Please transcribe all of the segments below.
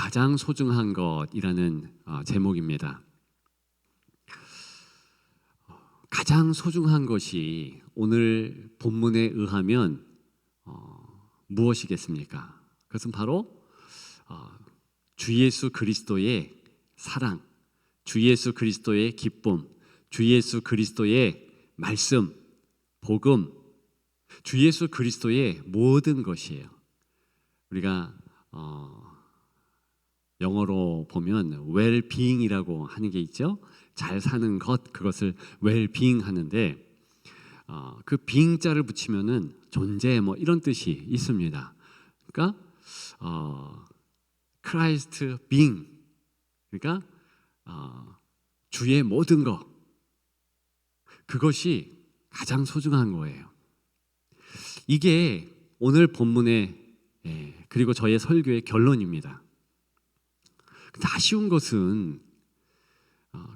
가장 소중한 것이라는 제목입니다. 가장 소중한 것이 오늘 본문에 의하면 무엇이겠습니까? 그것은 바로 주 예수 그리스도의 사랑, 주 예수 그리스도의 기쁨, 주 예수 그리스도의 말씀, 복음, 주 예수 그리스도의 모든 것이에요. 우리가 영어로 보면 well-being이라고 하는 게 있죠. 잘 사는 것, 그것을 well-being 하는데 그 being자를 붙이면은 존재 뭐 이런 뜻이 있습니다. 그러니까 Christ being, 그러니까 주의 모든 것, 그것이 가장 소중한 거예요. 이게 오늘 본문의 그리고 저의 설교의 결론입니다. 근데 아쉬운 것은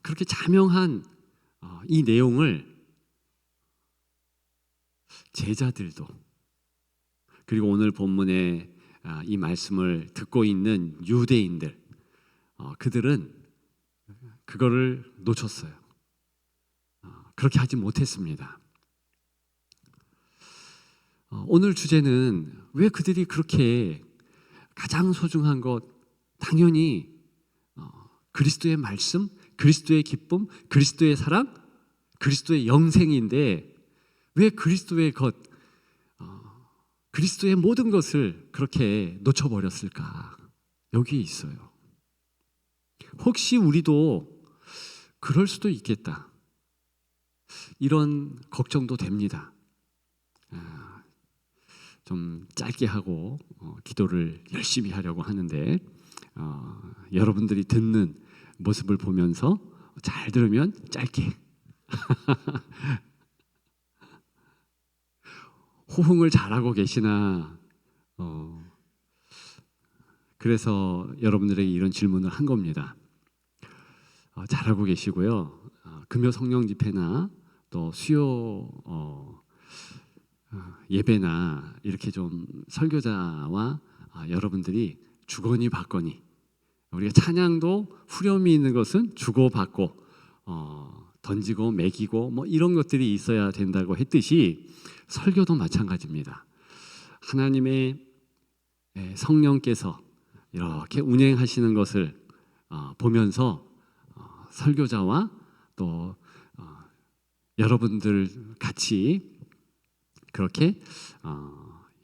그렇게 자명한 이 내용을 제자들도, 그리고 오늘 본문의 이 말씀을 듣고 있는 유대인들, 그들은 그거를 놓쳤어요. 그렇게 하지 못했습니다. 오늘 주제는 왜 그들이 그렇게 가장 소중한 것, 당연히 그리스도의 말씀, 그리스도의 기쁨, 그리스도의 사랑, 그리스도의 영생인데 왜 그리스도의 것, 그리스도의 모든 것을 그렇게 놓쳐버렸을까? 여기 있어요. 혹시 우리도 그럴 수도 있겠다, 이런 걱정도 됩니다. 좀 짧게 하고 기도를 열심히 하려고 하는데 여러분들이 듣는 모습을 보면서 잘 들으면 짧게 호응을 잘하고 계시나, 그래서 여러분들에게 이런 질문을 한 겁니다. 잘하고 계시고요. 금요 성령 집회나 또 수요 예배나 이렇게 좀 설교자와 여러분들이 주거니 받거니, 우리가 찬양도 후렴이 있는 것은 주고받고 던지고 매기고 뭐 이런 것들이 있어야 된다고 했듯이 설교도 마찬가지입니다. 하나님의 성령께서 이렇게 운행하시는 것을 보면서 설교자와 또 여러분들 같이 그렇게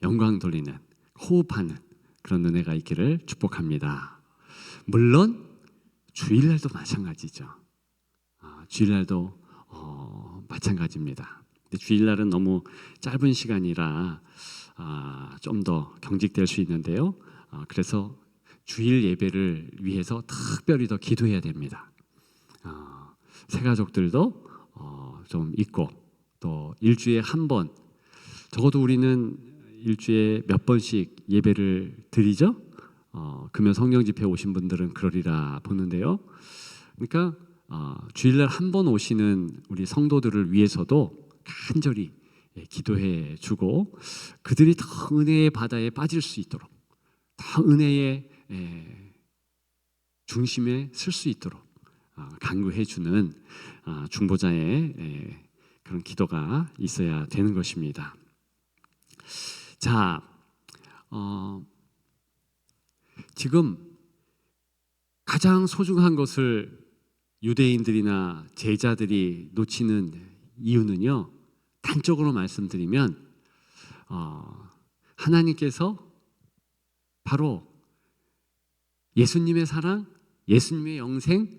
영광 돌리는, 호흡하는 그런 은혜가 있기를 축복합니다. 물론 주일날도 마찬가지죠. 주일날도 마찬가지입니다. 근데 주일날은 너무 짧은 시간이라 좀 더 경직될 수 있는데요. 그래서 주일 예배를 위해서 특별히 더 기도해야 됩니다. 새가족들도 좀 있고, 또 일주일에 한 번, 적어도 우리는 일주일에 몇 번씩 예배를 드리죠. 금요 성령 집회 오신 분들은 그러리라 보는데요. 그러니까 주일날 한 번 오시는 우리 성도들을 위해서도 간절히 기도해 주고, 그들이 더 은혜의 바다에 빠질 수 있도록, 더 은혜의 중심에 설 수 있도록 간구해 주는 중보자의 그런 기도가 있어야 되는 것입니다. 자, 지금 가장 소중한 것을 유대인들이나 제자들이 놓치는 이유는요, 단적으로 말씀드리면 하나님께서 바로 예수님의 사랑, 예수님의 영생,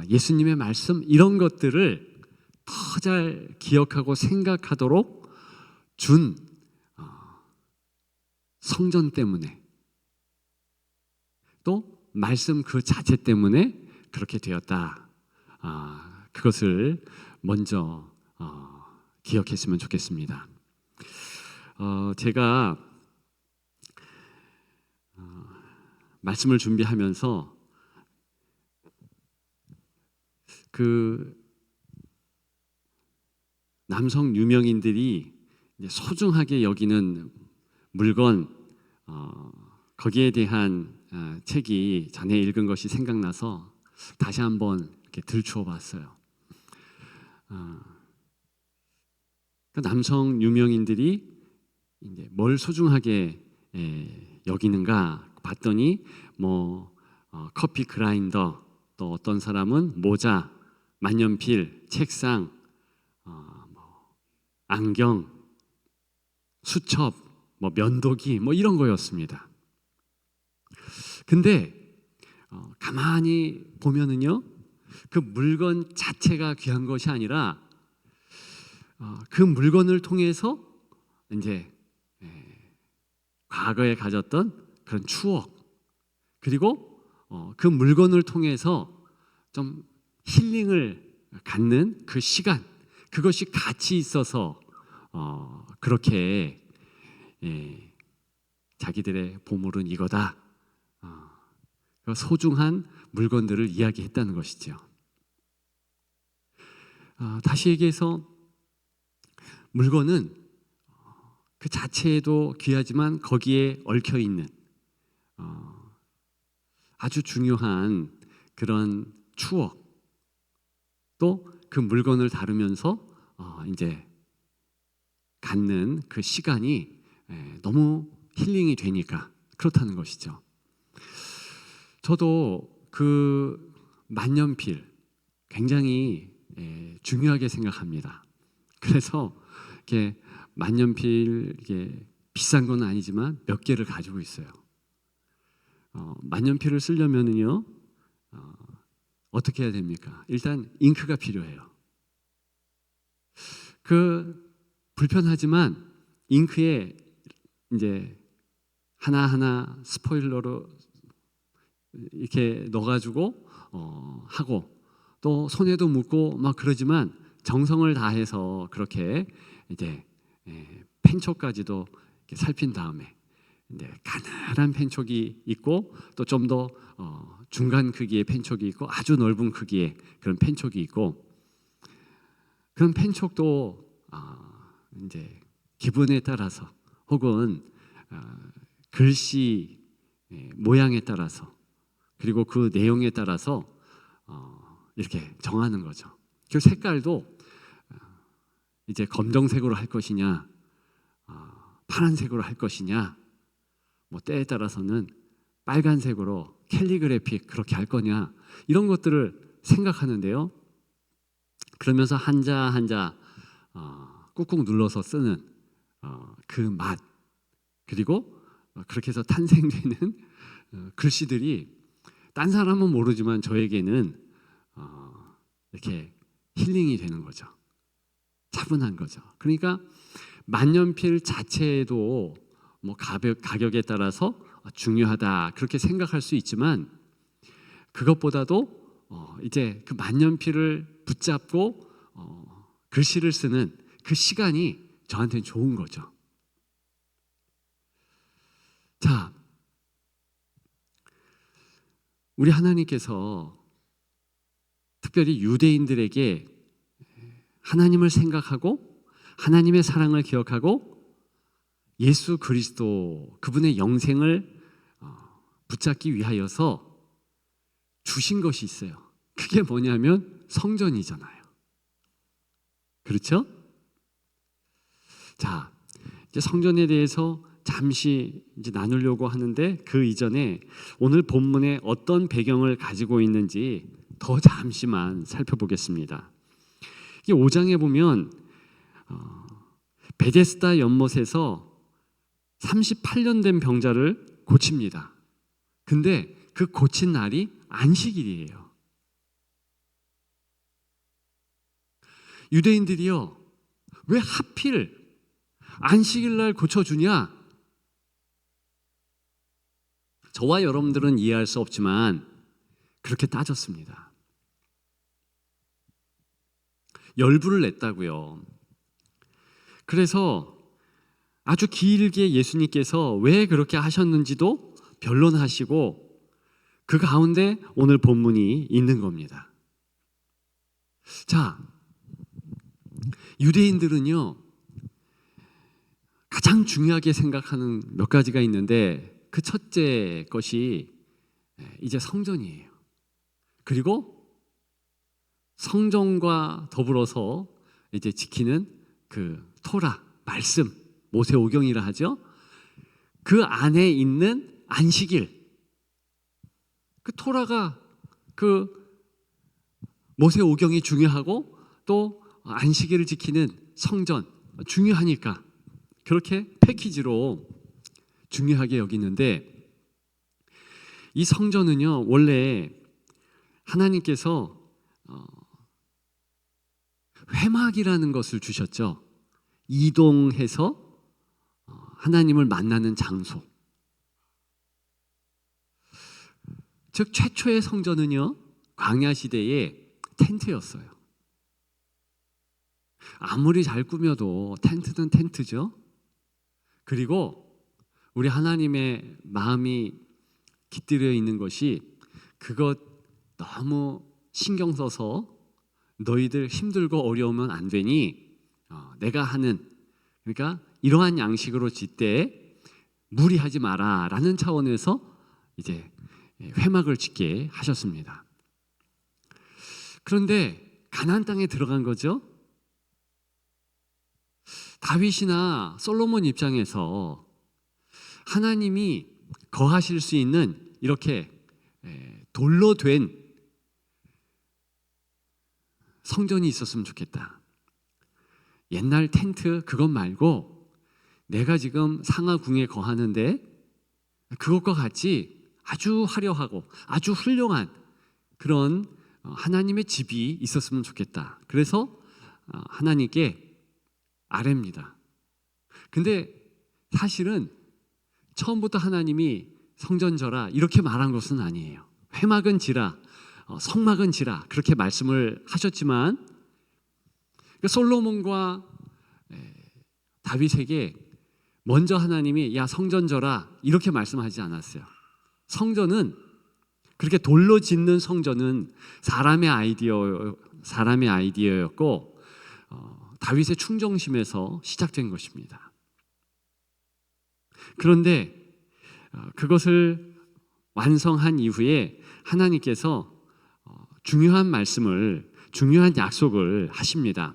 예수님의 말씀, 이런 것들을 더 잘 기억하고 생각하도록 준 성전 때문에, 또 말씀 그 자체 때문에 그렇게 되었다. 그것을 먼저 기억했으면 좋겠습니다. 제가 말씀을 준비하면서 그 남성 유명인들이 소중하게 여기는 물건, 거기에 대한 책이 전에 읽은 것이 생각나서 다시 한번 이렇게 들추어 봤어요. 그 남성 유명인들이 이제 뭘 소중하게 여기는가 봤더니 뭐 커피 그라인더, 또 어떤 사람은 모자, 만년필, 책상, 뭐 안경, 수첩, 뭐 면도기, 뭐 이런 거였습니다. 근데 가만히 보면은요, 그 물건 자체가 귀한 것이 아니라 그 물건을 통해서 이제 과거에 가졌던 그런 추억, 그리고 그 물건을 통해서 좀 힐링을 갖는 그 시간, 그것이 가치 있어서 그렇게 자기들의 보물은 이거다, 소중한 물건들을 이야기했다는 것이죠. 다시 얘기해서 물건은 그 자체에도 귀하지만 거기에 얽혀 있는 아주 중요한 그런 추억, 또 그 물건을 다루면서 이제 갖는 그 시간이 너무 힐링이 되니까 그렇다는 것이죠. 저도 그 만년필 굉장히 중요하게 생각합니다. 그래서 이렇게 만년필, 이게 비싼 건 아니지만 몇 개를 가지고 있어요. 만년필을 쓰려면은요, 어떻게 해야 됩니까? 일단 잉크가 필요해요. 그 불편하지만 잉크에 이제 하나하나 스포일러로 이렇게 넣어가지고 하고, 또 손에도 묻고 막 그러지만 정성을 다해서 그렇게 이제 펜촉까지도 이렇게 살핀 다음에 이제 가늘한 펜촉이 있고, 또 좀 더 중간 크기의 펜촉이 있고, 아주 넓은 크기의 그런 펜촉이 있고, 그런 펜촉도 이제 기분에 따라서 혹은 글씨 모양에 따라서, 그리고 그 내용에 따라서 이렇게 정하는 거죠. 그 색깔도 이제 검정색으로 할 것이냐, 파란색으로 할 것이냐, 뭐 때에 따라서는 빨간색으로 캘리그래픽 그렇게 할 거냐, 이런 것들을 생각하는데요. 그러면서 한자 한자 꾹꾹 눌러서 쓰는 그 맛, 그리고 그렇게 해서 탄생되는 글씨들이 딴 사람은 모르지만 저에게는 이렇게 힐링이 되는 거죠. 차분한 거죠. 그러니까 만년필 자체에도 뭐 가격에 따라서 중요하다 그렇게 생각할 수 있지만, 그것보다도 이제 그 만년필을 붙잡고 글씨를 쓰는 그 시간이 저한테는 좋은 거죠. 자, 우리 하나님께서 특별히 유대인들에게 하나님을 생각하고 하나님의 사랑을 기억하고 예수 그리스도 그분의 영생을 붙잡기 위하여서 주신 것이 있어요. 그게 뭐냐면 성전이잖아요. 그렇죠? 자, 이제 성전에 대해서 잠시 이제 나누려고 하는데, 그 이전에 오늘 본문에 어떤 배경을 가지고 있는지 더 잠시만 살펴보겠습니다. 이 5장에 보면 베데스다 연못에서 38년 된 병자를 고칩니다. 근데 그 고친 날이 안식일이에요. 유대인들이요, 왜 하필 안식일 날 고쳐주냐? 저와 여러분들은 이해할 수 없지만 그렇게 따졌습니다. 열불을 냈다고요. 그래서 아주 길게 예수님께서 왜 그렇게 하셨는지도 변론하시고, 그 가운데 오늘 본문이 있는 겁니다. 자, 유대인들은요, 가장 중요하게 생각하는 몇 가지가 있는데, 그 첫째 것이 이제 성전이에요. 그리고 성전과 더불어서 이제 지키는 그 토라, 말씀, 모세오경이라 하죠. 그 안에 있는 안식일, 그 토라가 그 모세오경이 중요하고 또 안식일을 지키는 성전 중요하니까 그렇게 패키지로 중요하게 여기는데, 이 성전은요 원래 하나님께서 회막이라는 것을 주셨죠. 이동해서 하나님을 만나는 장소. 즉 최초의 성전은요 광야 시대에 텐트였어요. 아무리 잘 꾸며도 텐트는 텐트죠. 그리고 우리 하나님의 마음이 깃들여 있는 것이, 그것 너무 신경 써서 너희들 힘들고 어려우면 안 되니 내가 하는, 그러니까 이러한 양식으로 짓되 무리하지 마라 라는 차원에서 이제 회막을 짓게 하셨습니다. 그런데 가나안 땅에 들어간 거죠. 다윗이나 솔로몬 입장에서 하나님이 거하실 수 있는 이렇게 돌로 된 성전이 있었으면 좋겠다. 옛날 텐트 그것 말고 내가 지금 상하궁에 거하는데 그것과 같이 아주 화려하고 아주 훌륭한 그런 하나님의 집이 있었으면 좋겠다. 그래서 하나님께 아뢰입니다. 근데 사실은 처음부터 하나님이 성전 져라 이렇게 말한 것은 아니에요. 회막은 지라, 성막은 지라 그렇게 말씀을 하셨지만, 솔로몬과 다윗에게 먼저 하나님이 야 성전 져라 이렇게 말씀하지 않았어요. 성전은 그렇게 돌로 짓는 성전은 사람의 아이디어였고 다윗의 충정심에서 시작된 것입니다. 그런데 그것을 완성한 이후에 하나님께서 중요한 말씀을, 중요한 약속을 하십니다.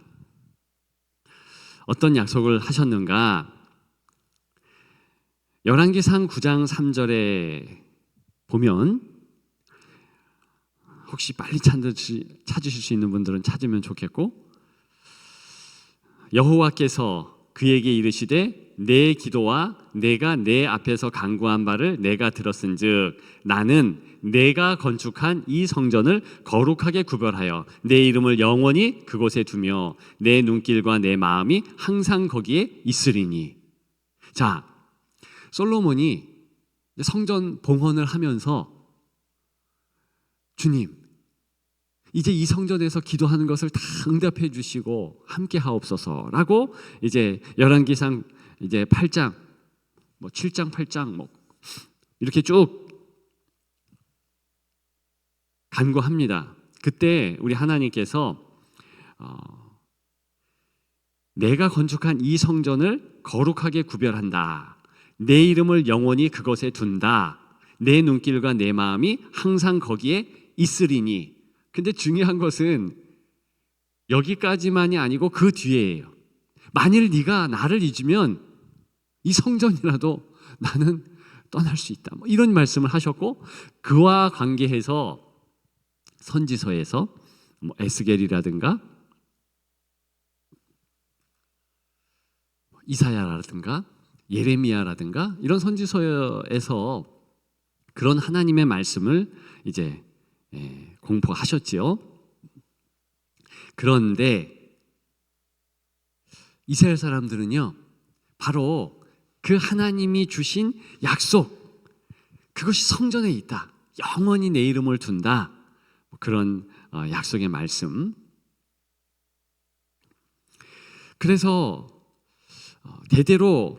어떤 약속을 하셨는가? 열왕기상 9장 3절에 보면, 혹시 빨리 찾으실 수 있는 분들은 찾으면 좋겠고, 여호와께서 그에게 이르시되 내 기도와 내가 내 앞에서 간구한 바를 내가 들었은즉 나는 내가 건축한 이 성전을 거룩하게 구별하여 내 이름을 영원히 그곳에 두며 내 눈길과 내 마음이 항상 거기에 있으리니. 자, 솔로몬이 성전 봉헌을 하면서 주님, 이제 이 성전에서 기도하는 것을 다 응답해 주시고 함께 하옵소서라고 이제 열왕기상 이제 8장, 7장, 8장 이렇게 쭉 간구합니다. 그때 우리 하나님께서 내가 건축한 이 성전을 거룩하게 구별한다. 내 이름을 영원히 그것에 둔다. 내 눈길과 내 마음이 항상 거기에 있으리니. 근데 중요한 것은 여기까지만이 아니고 그 뒤에예요. 만일 네가 나를 잊으면 이 성전이라도 나는 떠날 수 있다. 이런 말씀을 하셨고, 그와 관계해서 선지서에서 에스겔이라든가 이사야라든가 예레미야라든가 이런 선지서에서 그런 하나님의 말씀을 이제 공포하셨지요. 그런데 이스라엘 사람들은요, 바로 그 하나님이 주신 약속, 그것이 성전에 있다. 영원히 내 이름을 둔다. 그런 약속의 말씀. 그래서 대대로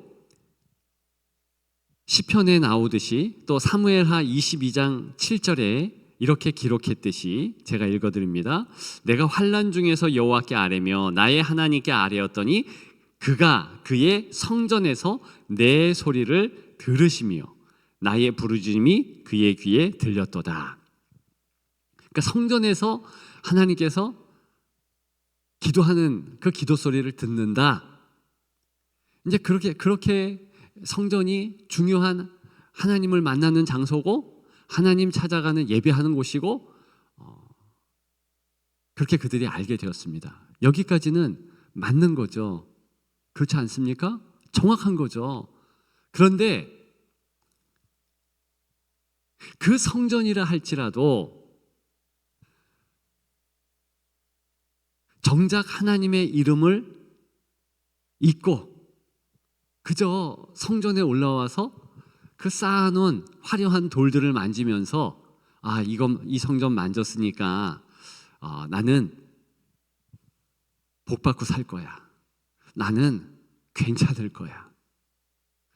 시편에 나오듯이 또 사무엘하 22장 7절에 이렇게 기록했듯이 제가 읽어드립니다. 내가 환난 중에서 여호와께 아뢰며 나의 하나님께 아뢰었더니 그가 그의 성전에서 내 소리를 들으시며 나의 부르짖음이 그의 귀에 들렸도다. 그러니까 성전에서 하나님께서 기도하는 그 기도 소리를 듣는다. 이제 그렇게 성전이 중요한 하나님을 만나는 장소고 하나님 찾아가는 예배하는 곳이고 그렇게 그들이 알게 되었습니다. 여기까지는 맞는 거죠. 그렇지 않습니까? 정확한 거죠. 그런데 그 성전이라 할지라도 정작 하나님의 이름을 잊고 그저 성전에 올라와서 그 쌓아놓은 화려한 돌들을 만지면서 이 성전 만졌으니까 나는 복받고 살 거야. 나는 괜찮을 거야.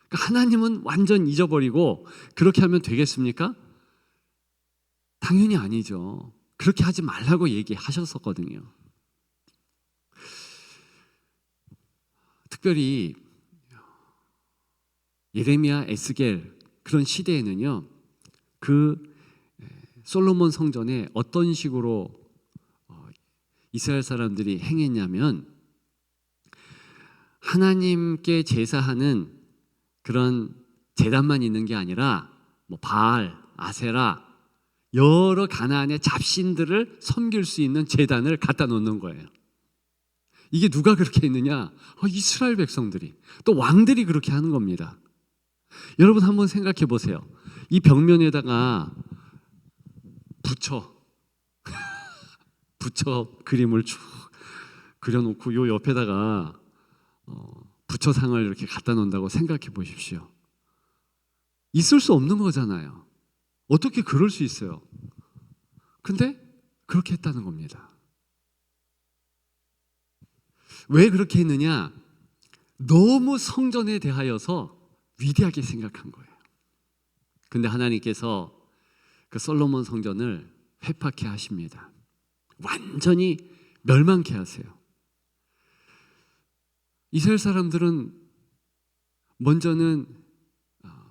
그러니까 하나님은 완전 잊어버리고 그렇게 하면 되겠습니까? 당연히 아니죠. 그렇게 하지 말라고 얘기하셨었거든요. 특별히 예레미야, 에스겔 그런 시대에는요, 그 솔로몬 성전에 어떤 식으로 이스라엘 사람들이 행했냐면 하나님께 제사하는 그런 제단만 있는 게 아니라 뭐 바알, 아세라 여러 가나안의 잡신들을 섬길 수 있는 제단을 갖다 놓는 거예요. 이게 누가 그렇게 했느냐? 이스라엘 백성들이, 또 왕들이 그렇게 하는 겁니다. 여러분 한번 생각해 보세요. 이 벽면에다가 부처 그림을 쭉 그려놓고 요 옆에다가 부처상을 이렇게 갖다 놓는다고 생각해 보십시오. 있을 수 없는 거잖아요. 어떻게 그럴 수 있어요? 근데 그렇게 했다는 겁니다. 왜 그렇게 했느냐? 너무 성전에 대하여서 위대하게 생각한 거예요. 근데 하나님께서 그 솔로몬 성전을 회파케 하십니다. 완전히 멸망케 하세요. 이스라엘 사람들은 먼저는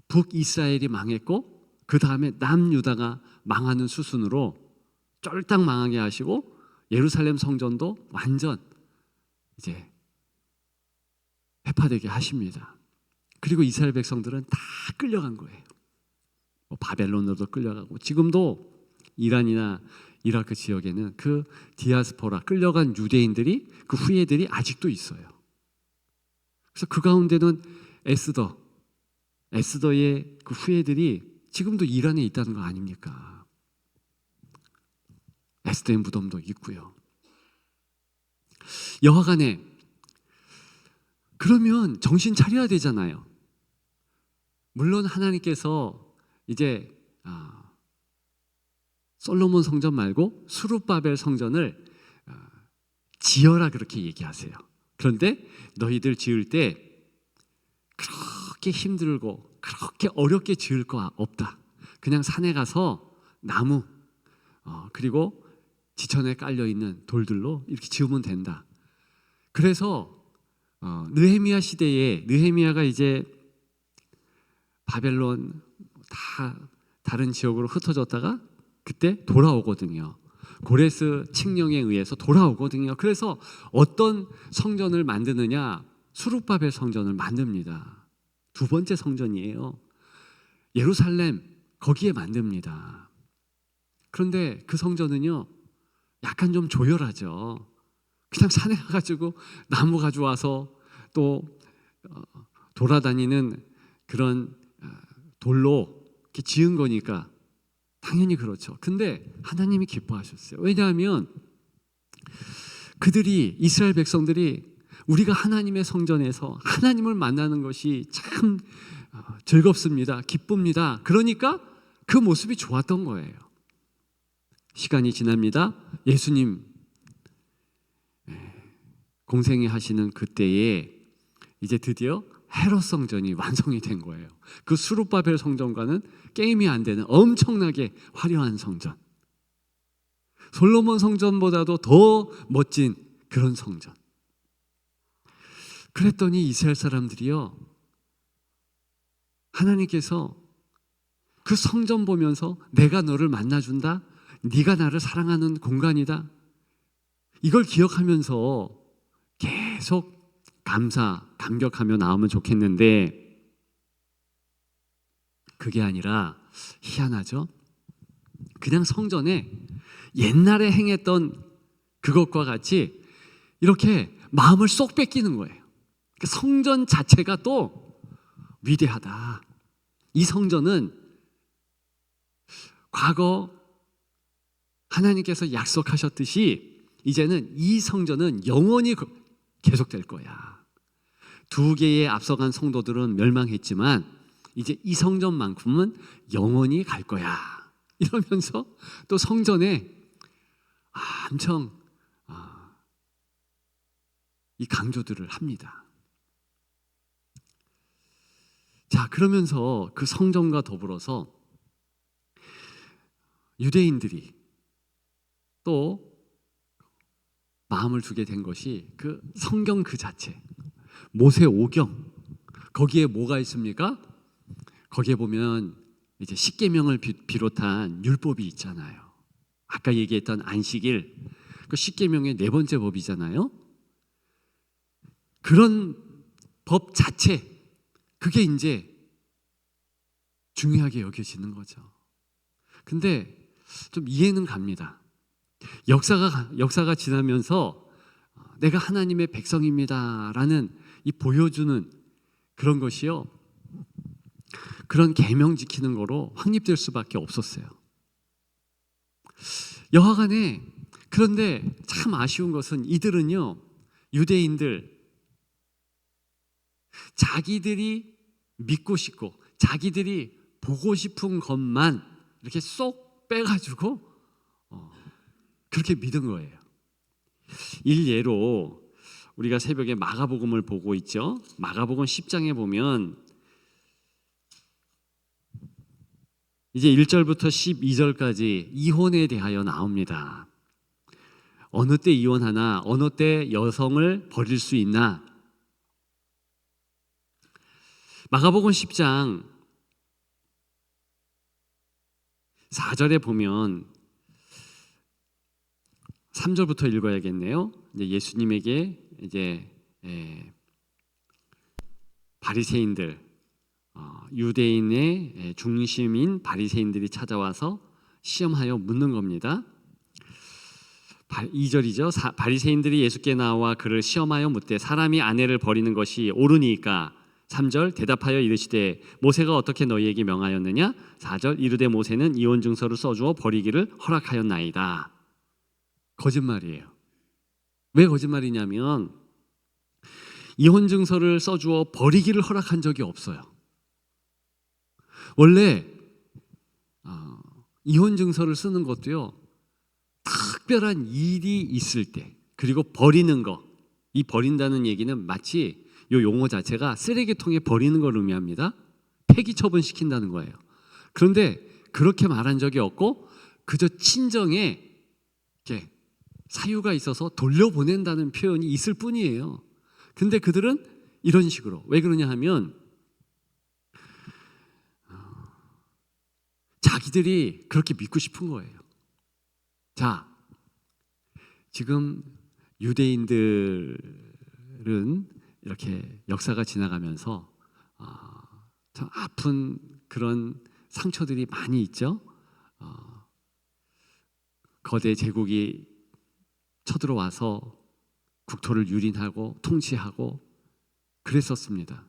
북이스라엘이 망했고 그 다음에 남유다가 망하는 수순으로 쫄딱 망하게 하시고 예루살렘 성전도 완전 이제 회파되게 하십니다. 그리고 이스라엘 백성들은 다 끌려간 거예요. 바벨론으로도 끌려가고 지금도 이란이나 이라크 지역에는 그 디아스포라 끌려간 유대인들이 그 후예들이 아직도 있어요. 그래서 그 가운데는 에스더의 그 후예들이 지금도 이란에 있다는 거 아닙니까? 에스더의 무덤도 있고요. 여하간에 그러면 정신 차려야 되잖아요. 물론 하나님께서 이제 솔로몬 성전 말고 수룹바벨 성전을 지어라 그렇게 얘기하세요. 그런데 너희들 지을 때 그렇게 힘들고 그렇게 어렵게 지을 거 없다. 그냥 산에 가서 나무 그리고 지천에 깔려 있는 돌들로 이렇게 지으면 된다. 그래서 느헤미야 시대에 느헤미야가 이제 바벨론 다른 지역으로 흩어졌다가 그때 돌아오거든요. 고레스 칙령에 의해서 돌아오거든요. 그래서 어떤 성전을 만드느냐? 수룹바벨 성전을 만듭니다. 두 번째 성전이에요. 예루살렘 거기에 만듭니다. 그런데 그 성전은요 약간 좀 조열하죠. 그냥 산에 가가지고 나무 가져와서 또 돌아다니는 그런 돌로 이렇게 지은 거니까 당연히 그렇죠. 근데 하나님이 기뻐하셨어요. 왜냐하면 그들이 이스라엘 백성들이 우리가 하나님의 성전에서 하나님을 만나는 것이 참 즐겁습니다. 기쁩니다. 그러니까 그 모습이 좋았던 거예요. 시간이 지납니다. 예수님 공생애 하시는 그때에 이제 드디어 헤롯 성전이 완성이 된 거예요. 그 수룹바벨 성전과는 게임이 안 되는 엄청나게 화려한 성전. 솔로몬 성전보다도 더 멋진 그런 성전. 그랬더니 이스라엘 사람들이요, 하나님께서 그 성전 보면서 내가 너를 만나준다. 네가 나를 사랑하는 공간이다. 이걸 기억하면서 계속 감격하며 나오면 좋겠는데 그게 아니라 희한하죠? 그냥 성전에 옛날에 행했던 그것과 같이 이렇게 마음을 쏙 뺏기는 거예요. 성전 자체가 또 위대하다. 이 성전은 과거 하나님께서 약속하셨듯이 이제는 이 성전은 영원히 계속될 거야. 두 개의 앞서간 성도들은 멸망했지만 이제 이 성전만큼은 영원히 갈 거야. 이러면서 또 성전에 엄청 이 강조들을 합니다. 자, 그러면서 그 성전과 더불어서 유대인들이 또 마음을 두게 된 것이 그 성경 그 자체, 모세 오경. 거기에 뭐가 있습니까? 거기에 보면 이제 십계명을 비롯한 율법이 있잖아요. 아까 얘기했던 안식일, 그 십계명의 네 번째 법이잖아요. 그런 법 자체, 그게 이제 중요하게 여겨지는 거죠. 근데 좀 이해는 갑니다. 역사가 지나면서 내가 하나님의 백성입니다라는 이 보여주는 그런 것이요, 그런 계명 지키는 거로 확립될 수밖에 없었어요. 여하간에 그런데 참 아쉬운 것은 이들은요, 유대인들 자기들이 믿고 싶고 자기들이 보고 싶은 것만 이렇게 쏙 빼가지고 그렇게 믿은 거예요. 일예로 우리가 새벽에 마가복음을 보고 있죠. 마가복음 10장에 보면 이제 1절부터 12절까지 이혼에 대하여 나옵니다. 어느 때 이혼하나, 어느 때 여성을 버릴 수 있나. 마가복음 10장 4절에 보면 3절부터 읽어야겠네요. 이제 예수님에게 이제 바리새인들, 유대인의 중심인 바리새인들이 찾아와서 시험하여 묻는 겁니다. 2절이죠. 바리새인들이 예수께 나와 그를 시험하여 묻되 사람이 아내를 버리는 것이 옳으니까. 3절 대답하여 이르시되 모세가 어떻게 너희에게 명하였느냐. 4절 이르되 모세는 이혼 증서를 써주어 버리기를 허락하였나이다. 거짓말이에요. 왜 거짓말이냐면 이혼 증서를 써주어 버리기를 허락한 적이 없어요. 원래 이혼 증서를 쓰는 것도요, 특별한 일이 있을 때, 그리고 버리는 거, 이 버린다는 얘기는 마치 이 용어 자체가 쓰레기통에 버리는 걸 의미합니다. 폐기 처분시킨다는 거예요. 그런데 그렇게 말한 적이 없고 그저 친정에 이렇게 사유가 있어서 돌려보낸다는 표현이 있을 뿐이에요. 근데 그들은 이런 식으로, 왜 그러냐 하면 자기들이 그렇게 믿고 싶은 거예요. 자, 지금 유대인들은 이렇게 역사가 지나가면서 참 아픈 그런 상처들이 많이 있죠. 거대 제국이 쳐들어와서 국토를 유린하고 통치하고 그랬었습니다.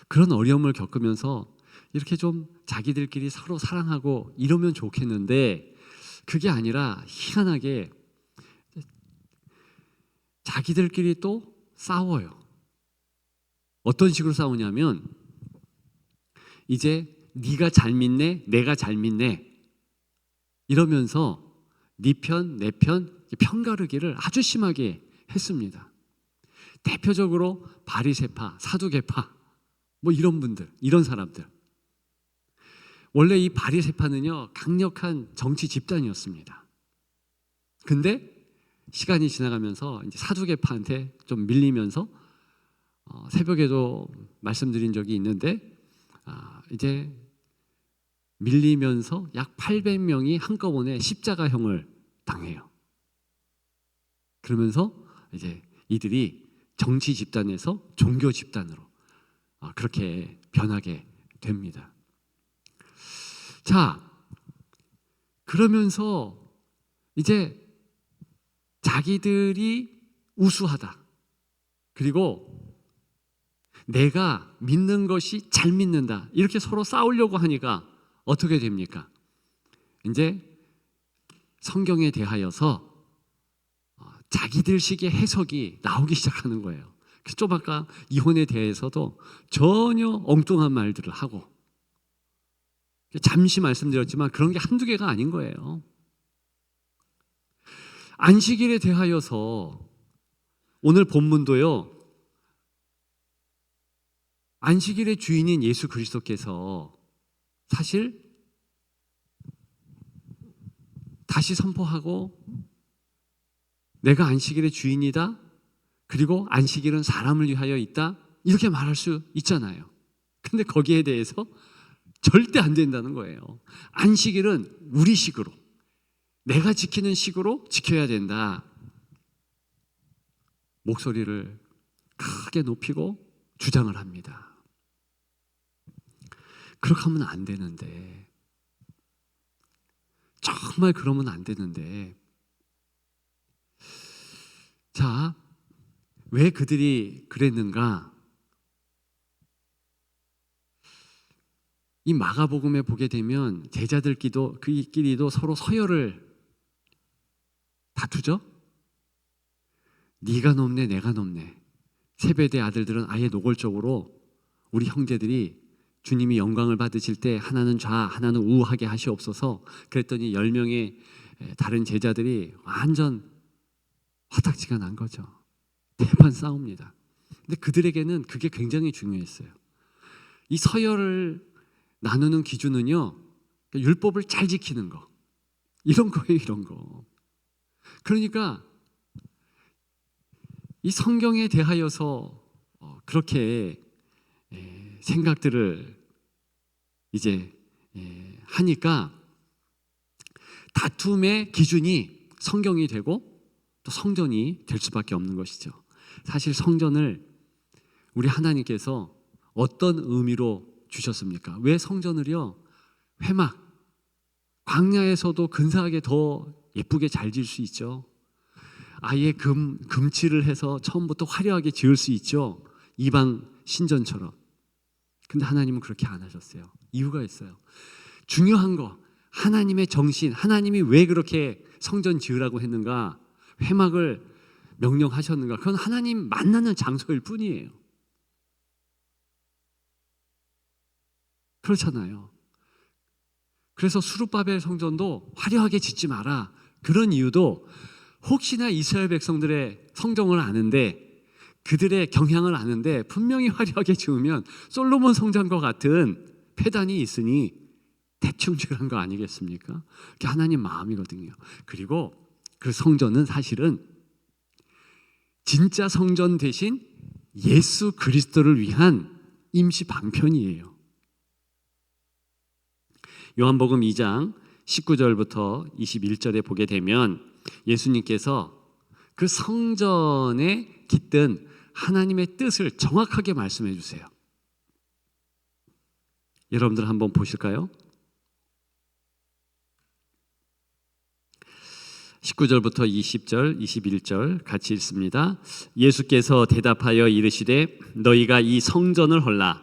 그런 어려움을 겪으면서 이렇게 좀 자기들끼리 서로 사랑하고 이러면 좋겠는데 그게 아니라 희한하게 자기들끼리 또 싸워요. 어떤 식으로 싸우냐면 이제 네가 잘 믿네, 내가 잘 믿네 이러면서 네 편, 내 편 편가르기를 아주 심하게 했습니다. 대표적으로 바리새파, 사두개파 뭐 이런 분들, 이런 사람들. 원래 이 바리새파는요, 강력한 정치 집단이었습니다. 근데 시간이 지나가면서 이제 사두개파한테 좀 밀리면서 새벽에도 말씀드린 적이 있는데 이제 밀리면서 약 800명이 한꺼번에 십자가형을 당해요. 그러면서 이제 이들이 정치 집단에서 종교 집단으로 그렇게 변하게 됩니다. 자, 그러면서 이제 자기들이 우수하다. 그리고 내가 믿는 것이 잘 믿는다. 이렇게 서로 싸우려고 하니까 어떻게 됩니까? 이제 성경에 대하여서 자기들식의 해석이 나오기 시작하는 거예요. 그래서 좀 아까 이혼에 대해서도 전혀 엉뚱한 말들을 하고, 잠시 말씀드렸지만 그런 게 한두 개가 아닌 거예요. 안식일에 대하여서 오늘 본문도요, 안식일의 주인인 예수 그리스도께서 사실 다시 선포하고, 내가 안식일의 주인이다, 그리고 안식일은 사람을 위하여 있다, 이렇게 말할 수 있잖아요. 근데 거기에 대해서 절대 안 된다는 거예요. 안식일은 우리 식으로, 내가 지키는 식으로 지켜야 된다. 목소리를 크게 높이고 주장을 합니다. 그렇게 하면 안 되는데, 정말 그러면 안 되는데, 자, 왜 그들이 그랬는가? 이 마가복음에 보게 되면 제자들끼리도 서로 서열을 다투죠. 네가 높네, 내가 높네. 세베대 아들들은 아예 노골적으로 우리 형제들이 주님이 영광을 받으실 때 하나는 좌, 하나는 우하게 하시옵소서. 그랬더니 10명의 다른 제자들이 완전 화딱지가 난 거죠. 대판 싸웁니다. 근데 그들에게는 그게 굉장히 중요했어요. 이 서열을 나누는 기준은요, 율법을 잘 지키는 거, 이런 거예요. 이런 거. 그러니까 이 성경에 대하여서 그렇게 생각들을 이제 하니까 다툼의 기준이 성경이 되고 또 성전이 될 수밖에 없는 것이죠. 사실 성전을 우리 하나님께서 어떤 의미로 주셨습니까? 왜 성전을요, 회막, 광야에서도 근사하게 더 예쁘게 잘 지을 수 있죠. 아예 금칠을 해서 처음부터 화려하게 지을 수 있죠. 이방 신전처럼. 근데 하나님은 그렇게 안 하셨어요. 이유가 있어요. 중요한 거, 하나님의 정신, 하나님이 왜 그렇게 성전 지으라고 했는가, 회막을 명령하셨는가, 그건 하나님 만나는 장소일 뿐이에요. 그렇잖아요. 그래서 수룹바벨 성전도 화려하게 짓지 마라. 그런 이유도 혹시나 이스라엘 백성들의 성정을 아는데, 그들의 경향을 아는데 분명히 화려하게 지으면 솔로몬 성전과 같은 폐단이 있으니 대충 지은 거 아니겠습니까? 그게 하나님 마음이거든요. 그리고 그 성전은 사실은 진짜 성전 대신 예수 그리스도를 위한 임시 방편이에요. 요한복음 2장 19절부터 21절에 보게 되면 예수님께서 그 성전에 깃든 하나님의 뜻을 정확하게 말씀해 주세요. 여러분들 한번 보실까요? 19절부터 20절, 21절 같이 읽습니다. 예수께서 대답하여 이르시되 너희가 이 성전을 헐라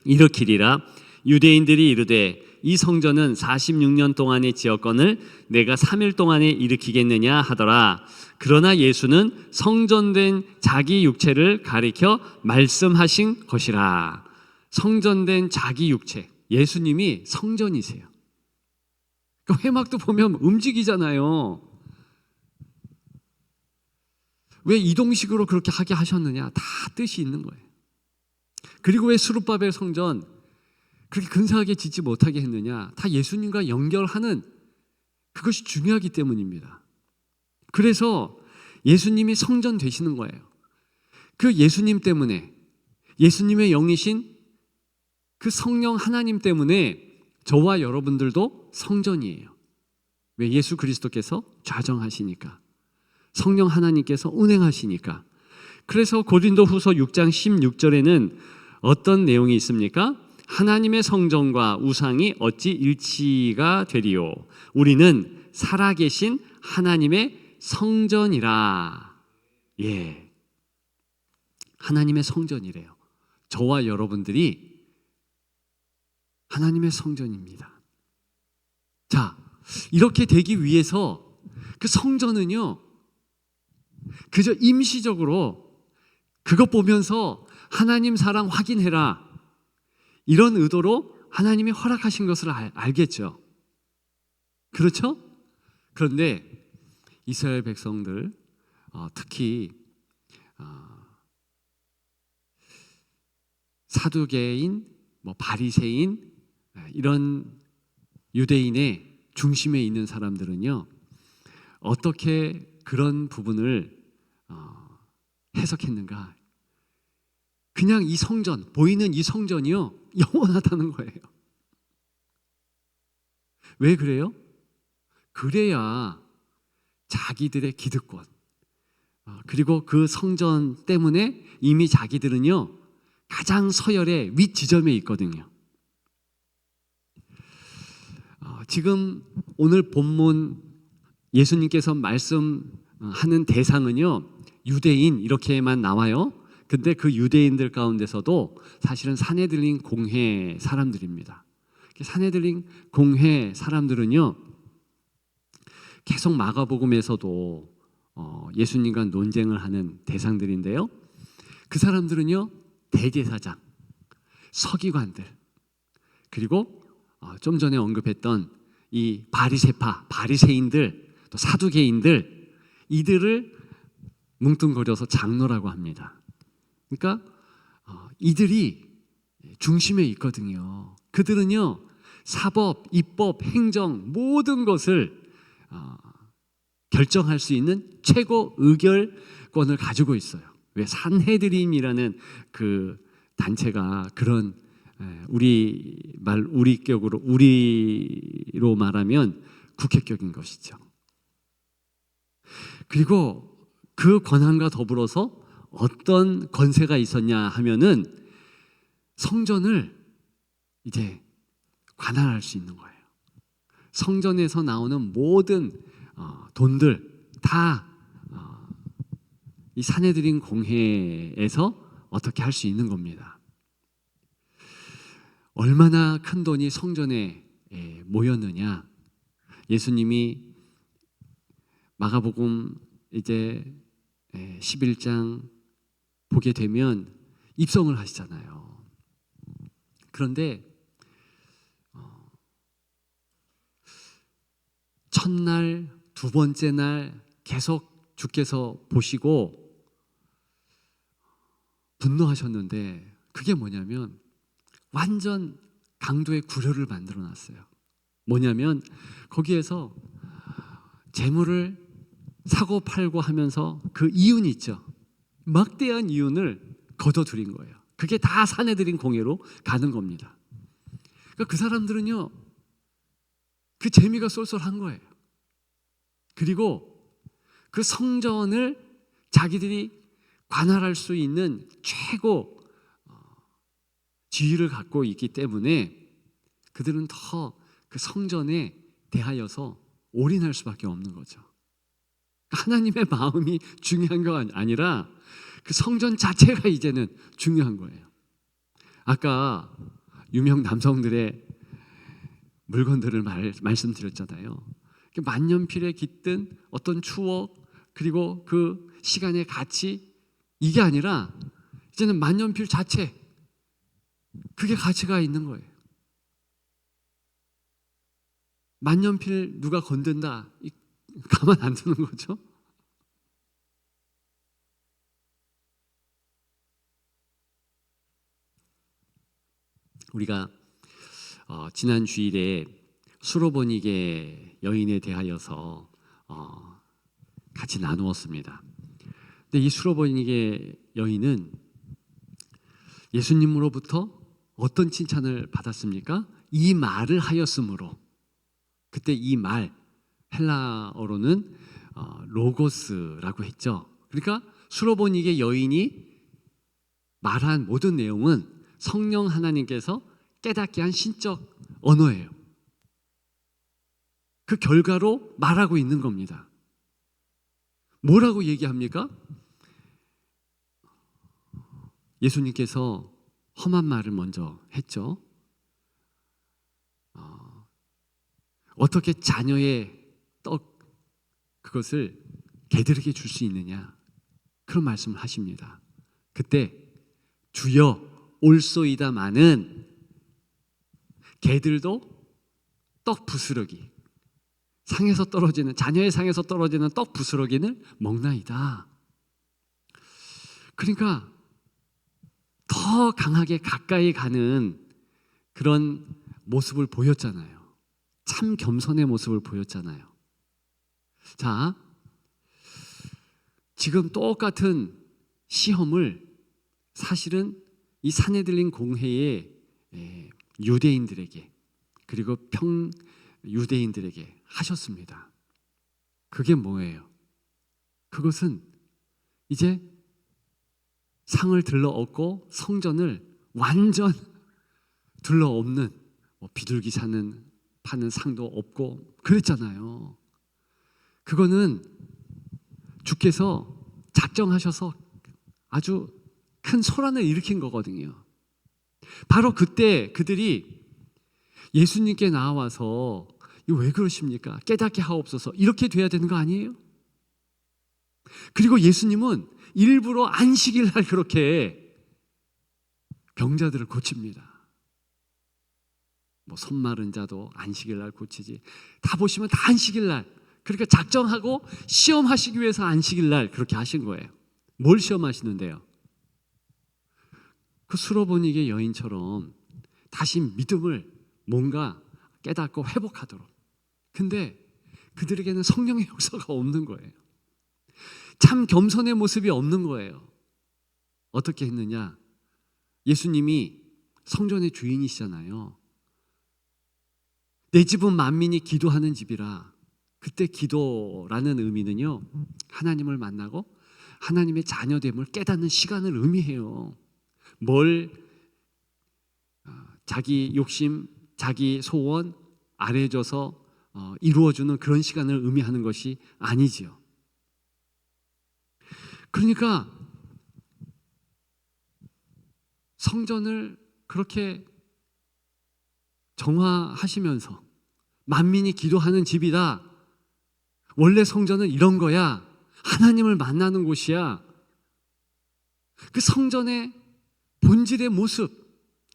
일으키리라. 유대인들이 이르되 이 성전은 46년 동안에 지었거늘 내가 3일 동안에 일으키겠느냐 하더라. 그러나 예수는 성전된 자기 육체를 가리켜 말씀하신 것이라. 성전된 자기 육체, 예수님이 성전이세요. 그 회막도 보면 움직이잖아요. 왜 이동식으로 그렇게 하게 하셨느냐? 다 뜻이 있는 거예요. 그리고 왜 수룹바벨 성전 그렇게 근사하게 짓지 못하게 했느냐? 다 예수님과 연결하는 그것이 중요하기 때문입니다. 그래서 예수님이 성전 되시는 거예요. 그 예수님 때문에, 예수님의 영이신 그 성령 하나님 때문에 저와 여러분들도 성전이에요. 왜? 예수 그리스도께서 좌정하시니까, 성령 하나님께서 운행하시니까. 그래서 고린도후서 6장 16절에는 어떤 내용이 있습니까? 하나님의 성전과 우상이 어찌 일치가 되리요? 우리는 살아계신 하나님의 성전이라. 예, 하나님의 성전이래요. 저와 여러분들이 하나님의 성전입니다. 자, 이렇게 되기 위해서 그 성전은요, 그저 임시적으로 그것 보면서 하나님 사랑 확인해라, 이런 의도로 하나님이 허락하신 것을 알겠죠. 그렇죠? 그런데 이스라엘 백성들, 특히 사두개인, 바리새인, 이런 유대인의 중심에 있는 사람들은요, 어떻게 그런 부분을 해석했는가? 그냥 이 성전, 보이는 이 성전이요, 영원하다는 거예요. 왜 그래요? 그래야 자기들의 기득권, 그리고 그 성전 때문에 이미 자기들은요, 가장 서열의 윗지점에 있거든요. 지금 오늘 본문 예수님께서 말씀하는 대상은요, 유대인 이렇게만 나와요. 근데 그 유대인들 가운데서도 사실은 산헤드린 공회 사람들입니다. 산헤드린 공회 사람들은요, 계속 마가복음에서도 예수님과 논쟁을 하는 대상들인데요, 그 사람들은요, 대제사장, 서기관들, 그리고 좀 전에 언급했던 이 바리새파, 바리새인들, 또 사두개인들, 이들을 뭉뚱거려서 장로라고 합니다. 그러니까 이들이 중심에 있거든요. 그들은요, 사법, 입법, 행정 모든 것을 결정할 수 있는 최고 의결권을 가지고 있어요. 왜? 산헤드림이라는 그 단체가 그런, 우리로 말하면 국회격인 것이죠. 그리고 그 권한과 더불어서 어떤 권세가 있었냐 하면은 성전을 이제 관할할 수 있는 거예요. 성전에서 나오는 모든 돈들 다 이 산헤드린 공회에서 어떻게 할 수 있는 겁니다. 얼마나 큰 돈이 성전에 모였느냐? 예수님이 마가복음 이제 11장 보게 되면 입성을 하시잖아요. 그런데 첫날, 두 번째 날 계속 주께서 보시고 분노하셨는데, 그게 뭐냐면 완전 강도의 구려를 만들어 놨어요. 뭐냐면 거기에서 재물을 사고 팔고 하면서 그 이윤 있죠, 막대한 이윤을 거둬들인 거예요. 그게 다 산헤드린 공회로 가는 겁니다. 그러니까 그 사람들은요, 그 재미가 쏠쏠한 거예요. 그리고 그 성전을 자기들이 관할할 수 있는 최고 지위를 갖고 있기 때문에 그들은 더 그 성전에 대하여서 올인할 수밖에 없는 거죠. 하나님의 마음이 중요한 거 아니라 그 성전 자체가 이제는 중요한 거예요. 아까 유명 남성들의 물건들을 말씀드렸잖아요. 만년필에 깃든 어떤 추억, 그리고 그 시간의 가치, 이게 아니라 이제는 만년필 자체, 그게 가치가 있는 거예요. 만년필 누가 건든다, 가만 안 두는 거죠. 우리가 지난 주일에 수로보니게 여인에 대하여서 같이 나누었습니다. 근데 이 수로보니게 여인은 예수님으로부터 어떤 칭찬을 받았습니까? 이 말을 하였으므로. 그때 이 말, 헬라어로는 로고스라고 했죠. 그러니까 수로보니게 여인이 말한 모든 내용은 성령 하나님께서 깨닫게 한 신적 언어예요. 그 결과로 말하고 있는 겁니다. 뭐라고 얘기합니까? 예수님께서 험한 말을 먼저 했죠. 어떻게 자녀의 떡 그것을 개들에게 줄 수 있느냐, 그런 말씀을 하십니다. 그때 주여 올소이다마는 개들도 떡 부스러기, 상에서 떨어지는, 자녀의 상에서 떨어지는 떡 부스러기는 먹나이다. 그러니까 더 강하게 가까이 가는 그런 모습을 보였잖아요. 참 겸손의 모습을 보였잖아요. 자, 지금 똑같은 시험을 사실은 이 사내들린 공회의 유대인들에게, 그리고 평유대인들에게 하셨습니다. 그게 뭐예요? 그것은 이제 상을 들러엎고 성전을 완전 들러엎는, 비둘기 파는 상도 없고 그랬잖아요. 그거는 주께서 작정하셔서 아주 큰 소란을 일으킨 거거든요. 바로 그때 그들이 예수님께 나와서 이거 왜 그러십니까? 깨닫게 하옵소서, 이렇게 돼야 되는 거 아니에요? 그리고 예수님은 일부러 안식일 날 그렇게 병자들을 고칩니다. 손 마른 자도 안식일 날 고치지. 다 보시면 다 안식일 날. 그러니까 작정하고 시험하시기 위해서 안식일 날 그렇게 하신 거예요. 뭘 시험하시는데요? 그 수로보니게 여인처럼 다시 믿음을 뭔가 깨닫고 회복하도록. 근데 그들에게는 성령의 역사가 없는 거예요. 참 겸손의 모습이 없는 거예요. 어떻게 했느냐? 예수님이 성전의 주인이시잖아요. 내 집은 만민이 기도하는 집이라. 그때 기도라는 의미는요, 하나님을 만나고 하나님의 자녀됨을 깨닫는 시간을 의미해요. 자기 욕심, 자기 소원 아래져서 이루어주는 그런 시간을 의미하는 것이 아니지요. 그러니까 성전을 그렇게 정화하시면서 만민이 기도하는 집이다. 원래 성전은 이런 거야. 하나님을 만나는 곳이야. 그 성전의 본질의 모습,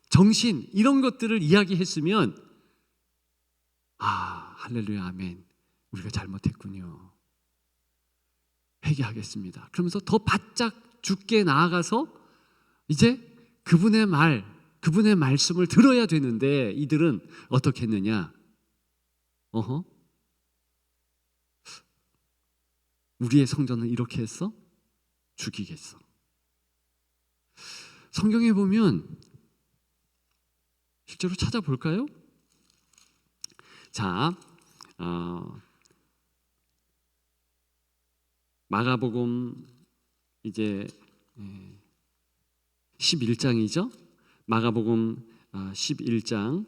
정신, 이런 것들을 이야기했으면 할렐루야, 아멘, 우리가 잘못했군요, 회개하겠습니다, 그러면서 더 바짝 주께 나아가서 이제 그분의 말씀을 들어야 되는데, 이들은 어떻게 했느냐? 우리의 성전은 이렇게 했어? 죽이겠어. 성경에 보면 실제로 찾아볼까요? 자, 마가복음 이제 11장이죠. 마가복음 11장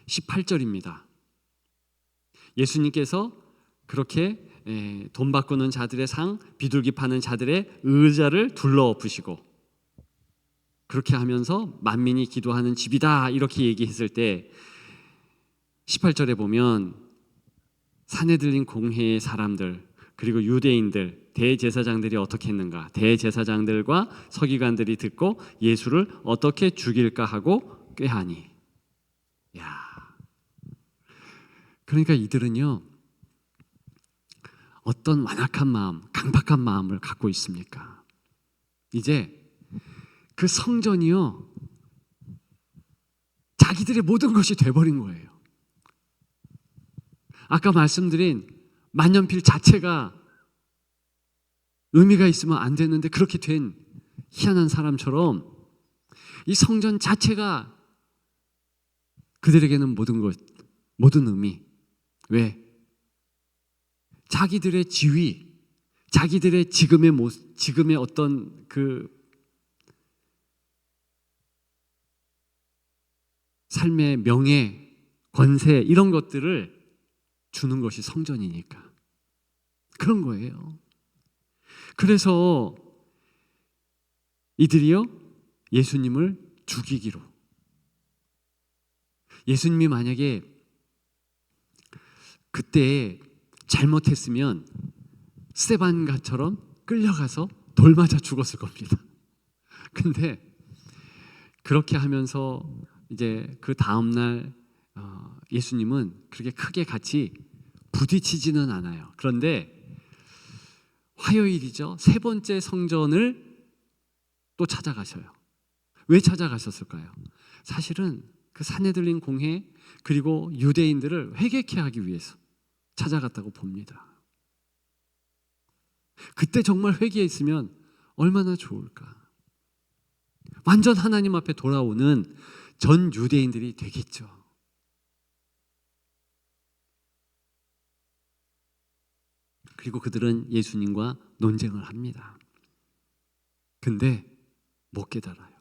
18절입니다. 예수님께서 그렇게 돈 바꾸는 자들의 상, 비둘기 파는 자들의 의자를 둘러엎으시고 그렇게 하면서 만민이 기도하는 집이다 이렇게 얘기했을 때 18절에 보면 산헤들린 공회의 사람들 그리고 유대인들 대제사장들이 어떻게 했는가? 대제사장들과 서기관들이 듣고 예수를 어떻게 죽일까 하고 꾀하니. 그러니까 이들은요, 어떤 완악한 마음, 강박한 마음을 갖고 있습니까? 이제 그 성전이요, 자기들의 모든 것이 돼버린 거예요. 아까 말씀드린 만년필 자체가 의미가 있으면 안 되는데 그렇게 된 희한한 사람처럼 이 성전 자체가 그들에게는 모든 의미. 왜? 자기들의 지위, 자기들의 지금의 어떤 그 삶의 명예, 권세 이런 것들을 주는 것이 성전이니까 그런 거예요. 그래서 이들이요 예수님을 죽이기로, 예수님이 만약에 그때 잘못했으면 스데반가처럼 끌려가서 돌 맞아 죽었을 겁니다. 근데 그렇게 하면서 이제 그 다음날 예수님은 그렇게 크게 같이 부딪히지는 않아요. 그런데 화요일이죠. 세 번째 성전을 또 찾아가셔요. 왜 찾아가셨을까요? 사실은 그 산헤들린 공회 그리고 유대인들을 회개케 하기 위해서 찾아갔다고 봅니다. 그때 정말 회개했으면 얼마나 좋을까. 완전 하나님 앞에 돌아오는 전 유대인들이 되겠죠. 그리고 그들은 예수님과 논쟁을 합니다. 근데 못 깨달아요.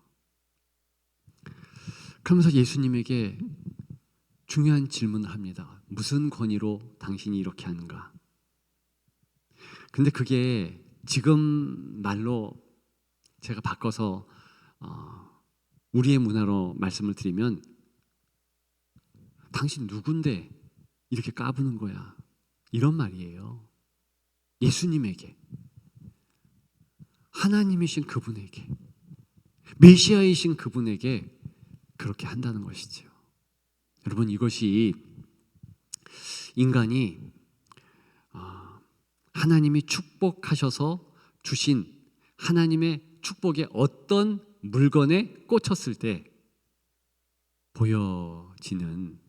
그러면서 예수님에게 중요한 질문을 합니다. 무슨 권위로 당신이 이렇게 하는가? 근데 그게 지금 말로 제가 바꿔서 우리의 문화로 말씀을 드리면 당신 누군데 이렇게 까부는 거야? 이런 말이에요. 예수님에게, 하나님이신 그분에게, 메시아이신 그분에게 그렇게 한다는 것이죠. 여러분, 이것이 인간이 하나님이 축복하셔서 주신 하나님의 축복의 어떤 물건에 꽂혔을 때 보여지는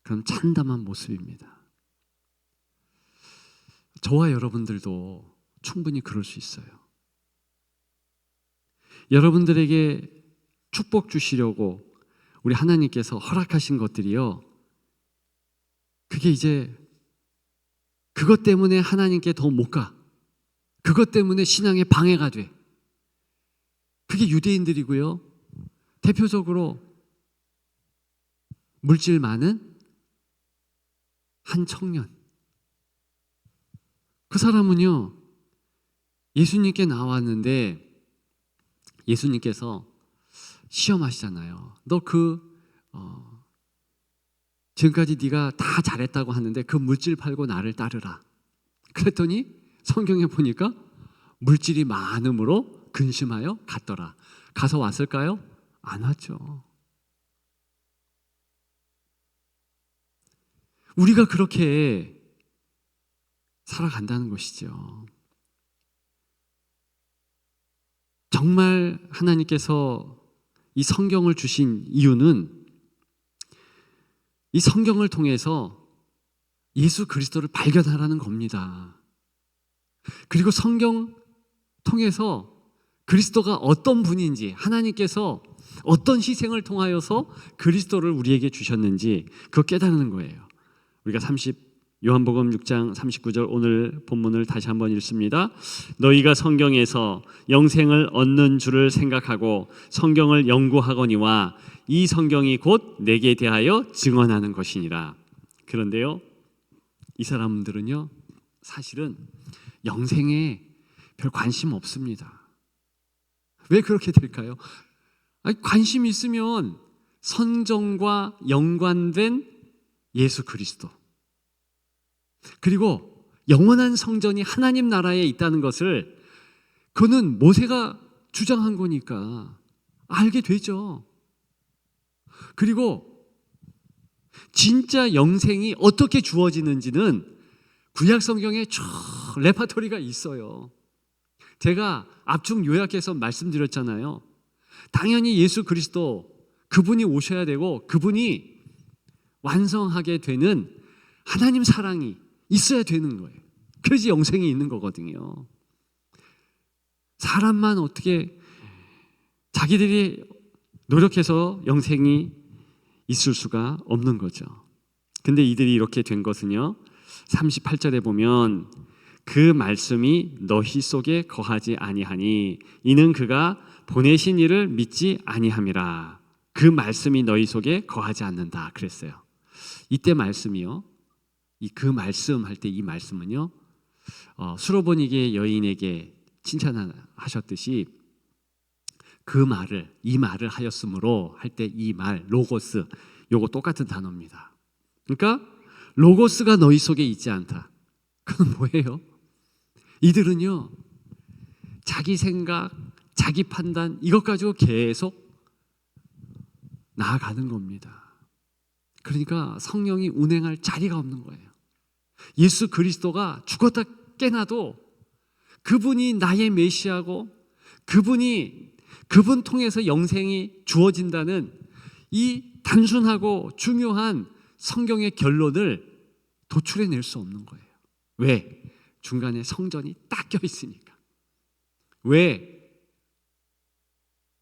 그런 참담한 모습입니다. 저와 여러분들도 충분히 그럴 수 있어요. 여러분들에게 축복 주시려고 우리 하나님께서 허락하신 것들이요, 그게 이제 그것 때문에 하나님께 더 못 가. 그것 때문에 신앙에 방해가 돼. 그게 유대인들이고요. 대표적으로 물질 많은 한 청년. 그 사람은요, 예수님께 나왔는데 예수님께서 시험하시잖아요. 너 지금까지 네가 다 잘했다고 하는데 그 물질 팔고 나를 따르라. 그랬더니 성경에 보니까 물질이 많음으로 근심하여 갔더라. 가서 왔을까요? 안 왔죠. 우리가 그렇게 살아간다는 것이죠. 정말 하나님께서 이 성경을 주신 이유는 이 성경을 통해서 예수 그리스도를 발견하라는 겁니다. 그리고 성경 통해서 그리스도가 어떤 분인지, 하나님께서 어떤 희생을 통하여서 그리스도를 우리에게 주셨는지 그거 깨달는 거예요. 우리가 요한복음 6장 39절 오늘 본문을 다시 한번 읽습니다. 너희가 성경에서 영생을 얻는 줄을 생각하고 성경을 연구하거니와 이 성경이 곧 내게 대하여 증언하는 것이니라. 그런데요, 이 사람들은요 사실은 영생에 별 관심 없습니다. 왜 그렇게 될까요? 관심 있으면 성전과 연관된 예수 그리스도, 그리고 영원한 성전이 하나님 나라에 있다는 것을 그는 모세가 주장한 거니까 알게 되죠. 그리고 진짜 영생이 어떻게 주어지는지는 구약 성경에 쭉 레파토리가 있어요. 제가 압축 요약해서 말씀드렸잖아요. 당연히 예수 그리스도 그분이 오셔야 되고 그분이 완성하게 되는 하나님 사랑이 있어야 되는 거예요. 그래야지 영생이 있는 거거든요. 사람만 어떻게 자기들이 노력해서 영생이 있을 수가 없는 거죠. 근데 이들이 이렇게 된 것은요, 38절에 보면 그 말씀이 너희 속에 거하지 아니하니 이는 그가 보내신 이를 믿지 아니함이라. 그 말씀이 너희 속에 거하지 않는다 그랬어요. 이때 말씀이요, 그 말씀 할 때 이 말씀은요, 수로보니게 여인에게 칭찬하셨듯이 이 말을 하였으므로 할 때 이 말, 로고스, 요거 똑같은 단어입니다. 그러니까 로고스가 너희 속에 있지 않다. 그건 뭐예요? 이들은요, 자기 생각, 자기 판단 이것 가지고 계속 나아가는 겁니다. 그러니까 성령이 운행할 자리가 없는 거예요. 예수 그리스도가 죽었다 깨나도 그분이 나의 메시아고 그분 통해서 영생이 주어진다는 이 단순하고 중요한 성경의 결론을 도출해낼 수 없는 거예요. 왜? 중간에 성전이 딱 껴있으니까. 왜?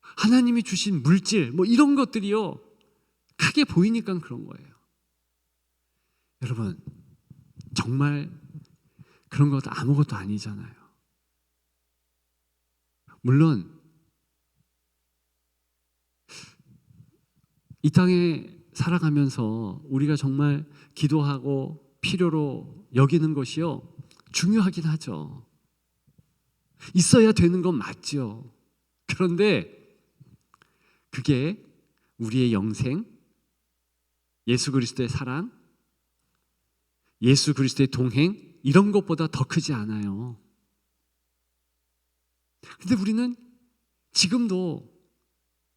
하나님이 주신 물질 이런 것들이요, 크게 보이니까 그런 거예요. 여러분, 정말 그런 것도 아무것도 아니잖아요. 물론 이 땅에 살아가면서 우리가 정말 기도하고 필요로 여기는 것이요, 중요하긴 하죠. 있어야 되는 건 맞죠. 그런데 그게 우리의 영생, 예수 그리스도의 사랑, 예수 그리스도의 동행 이런 것보다 더 크지 않아요. 근데 우리는 지금도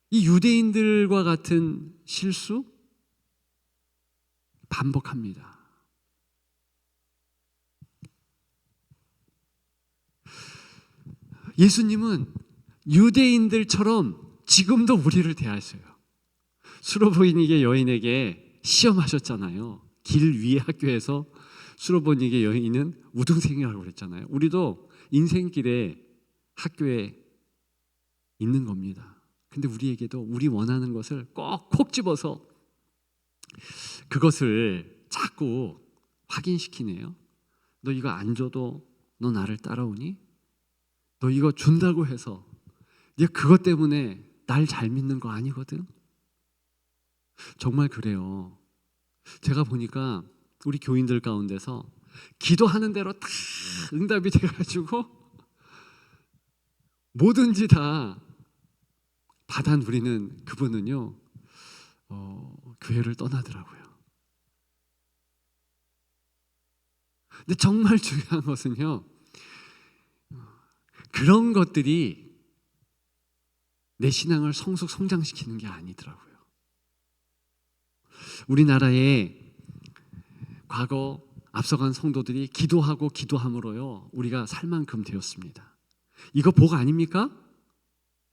이 유대인들과 같은 실수 반복합니다. 예수님은 유대인들처럼 지금도 우리를 대하셔요. 수로보니게 여인에게 시험하셨잖아요. 길 위의 학교에서 수로보니게 여인은 우등생이라고 그랬잖아요. 우리도 인생길에 학교에 있는 겁니다. 근데 우리에게도 우리 원하는 것을 콕 집어서 그것을 자꾸 확인시키네요. 너 이거 안 줘도 너 나를 따라오니? 너 이거 준다고 해서 네가 그것 때문에 날 잘 믿는 거 아니거든? 정말 그래요. 제가 보니까 우리 교인들 가운데서 기도하는 대로 다 응답이 돼가지고 뭐든지 다 받아 누리는 그분은요, 교회를 떠나더라고요. 근데 정말 중요한 것은요, 그런 것들이 내 신앙을 성장시키는 게 아니더라고요. 우리나라에 과거 앞서간 성도들이 기도함으로요, 우리가 살 만큼 되었습니다. 이거 복 아닙니까?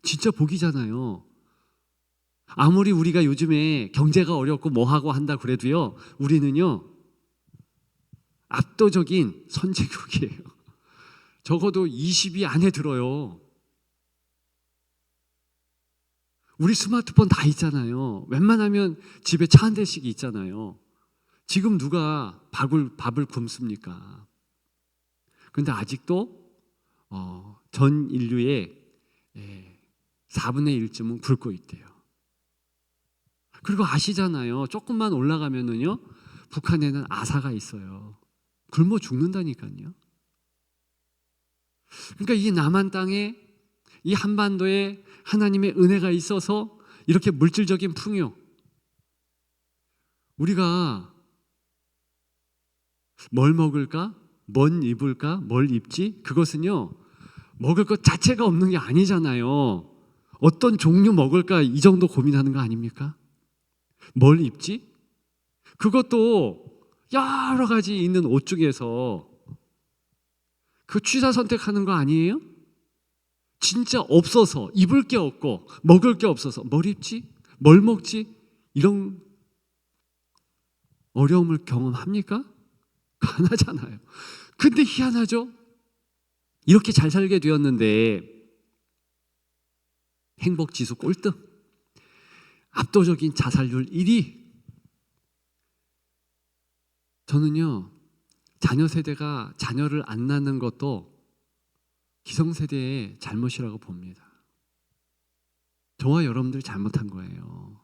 진짜 복이잖아요. 아무리 우리가 요즘에 경제가 어렵고 뭐하고 한다 그래도요, 우리는요 압도적인 선진국이에요. 적어도 20위 안에 들어요. 우리 스마트폰 다 있잖아요. 웬만하면 집에 차 한 대씩 있잖아요. 지금 누가 밥을 굶습니까? 근데 아직도 전 인류의 4분의 1쯤은 굶고 있대요. 그리고 아시잖아요. 조금만 올라가면은요, 북한에는 아사가 있어요. 굶어 죽는다니까요. 그러니까 이 남한 땅에, 이 한반도에 하나님의 은혜가 있어서 이렇게 물질적인 풍요, 우리가 뭘 먹을까? 뭘 입을까? 뭘 입지? 그것은요, 먹을 것 자체가 없는 게 아니잖아요. 어떤 종류 먹을까? 이 정도 고민하는 거 아닙니까? 뭘 입지? 그것도 여러 가지 있는 옷 중에서 그 취사 선택하는 거 아니에요? 진짜 없어서, 입을 게 없고 먹을 게 없어서 뭘 입지? 뭘 먹지? 이런 어려움을 경험합니까? 안 하잖아요. 근데 희한하죠? 이렇게 잘 살게 되었는데 행복 지수 꼴등, 압도적인 자살률 1위. 저는요, 자녀 세대가 자녀를 안 낳는 것도 기성세대의 잘못이라고 봅니다. 저와 여러분들이 잘못한 거예요.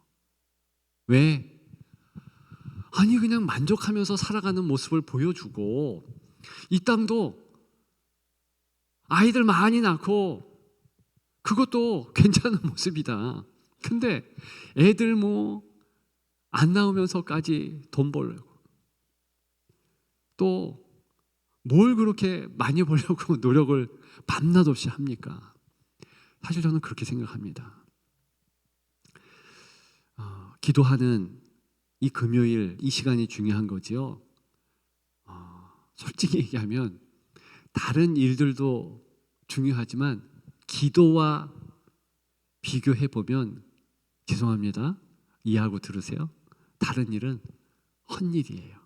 왜? 아니 그냥 만족하면서 살아가는 모습을 보여주고, 이 땅도 아이들 많이 낳고 그것도 괜찮은 모습이다. 근데 애들 뭐 안 낳으면서까지 돈 벌려고, 또 뭘 그렇게 많이 벌려고 노력을 밤낮 없이 합니까? 사실 저는 그렇게 생각합니다. 기도하는 이 금요일 이 시간이 중요한 거지요. 솔직히 얘기하면 다른 일들도 중요하지만 기도와 비교해 보면, 죄송합니다, 이해하고 들으세요, 다른 일은 헛일이에요.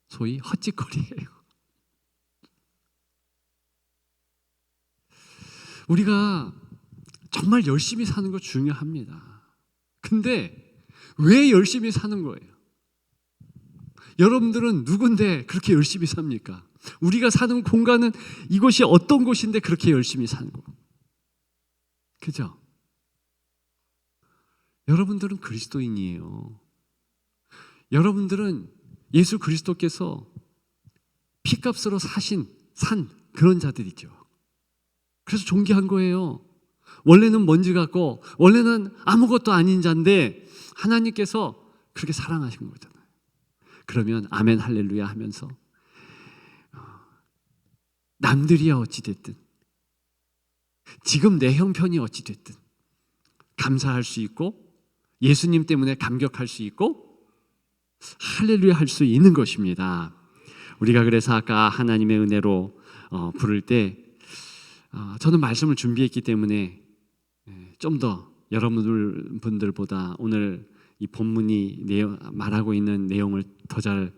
소위 헛짓거리예요. 우리가 정말 열심히 사는 거 중요합니다. 근데 왜 열심히 사는 거예요? 여러분들은 누군데 그렇게 열심히 삽니까? 우리가 사는 공간은 이곳이 어떤 곳인데 그렇게 열심히 사는 거? 그죠? 여러분들은 그리스도인이에요. 여러분들은 예수 그리스도께서 피값으로 산 그런 자들이죠. 그래서 존귀한 거예요. 원래는 먼지 같고 원래는 아무것도 아닌 자인데 하나님께서 그렇게 사랑하신 거잖아요. 그러면 아멘 할렐루야 하면서 남들이야 어찌됐든, 지금 내 형편이 어찌됐든 감사할 수 있고, 예수님 때문에 감격할 수 있고, 할렐루야 할 수 있는 것입니다. 우리가 그래서 아까 하나님의 은혜로 부를 때 저는 말씀을 준비했기 때문에 좀 더 여러분들보다 오늘 이 본문이 말하고 있는 내용을 더 잘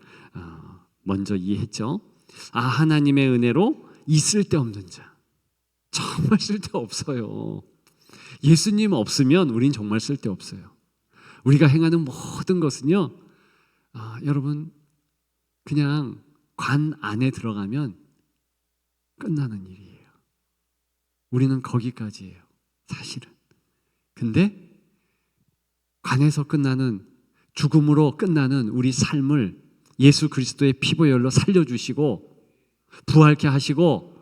먼저 이해했죠. 하나님의 은혜로 이 쓸데없는 자, 정말 쓸데없어요. 예수님 없으면 우린 정말 쓸데없어요. 우리가 행하는 모든 것은요, 여러분 그냥 관 안에 들어가면 끝나는 일이에요. 우리는 거기까지예요, 사실은. 근데 관에서 끝나는, 죽음으로 끝나는 우리 삶을 예수 그리스도의 피보혈로 살려주시고 부활케 하시고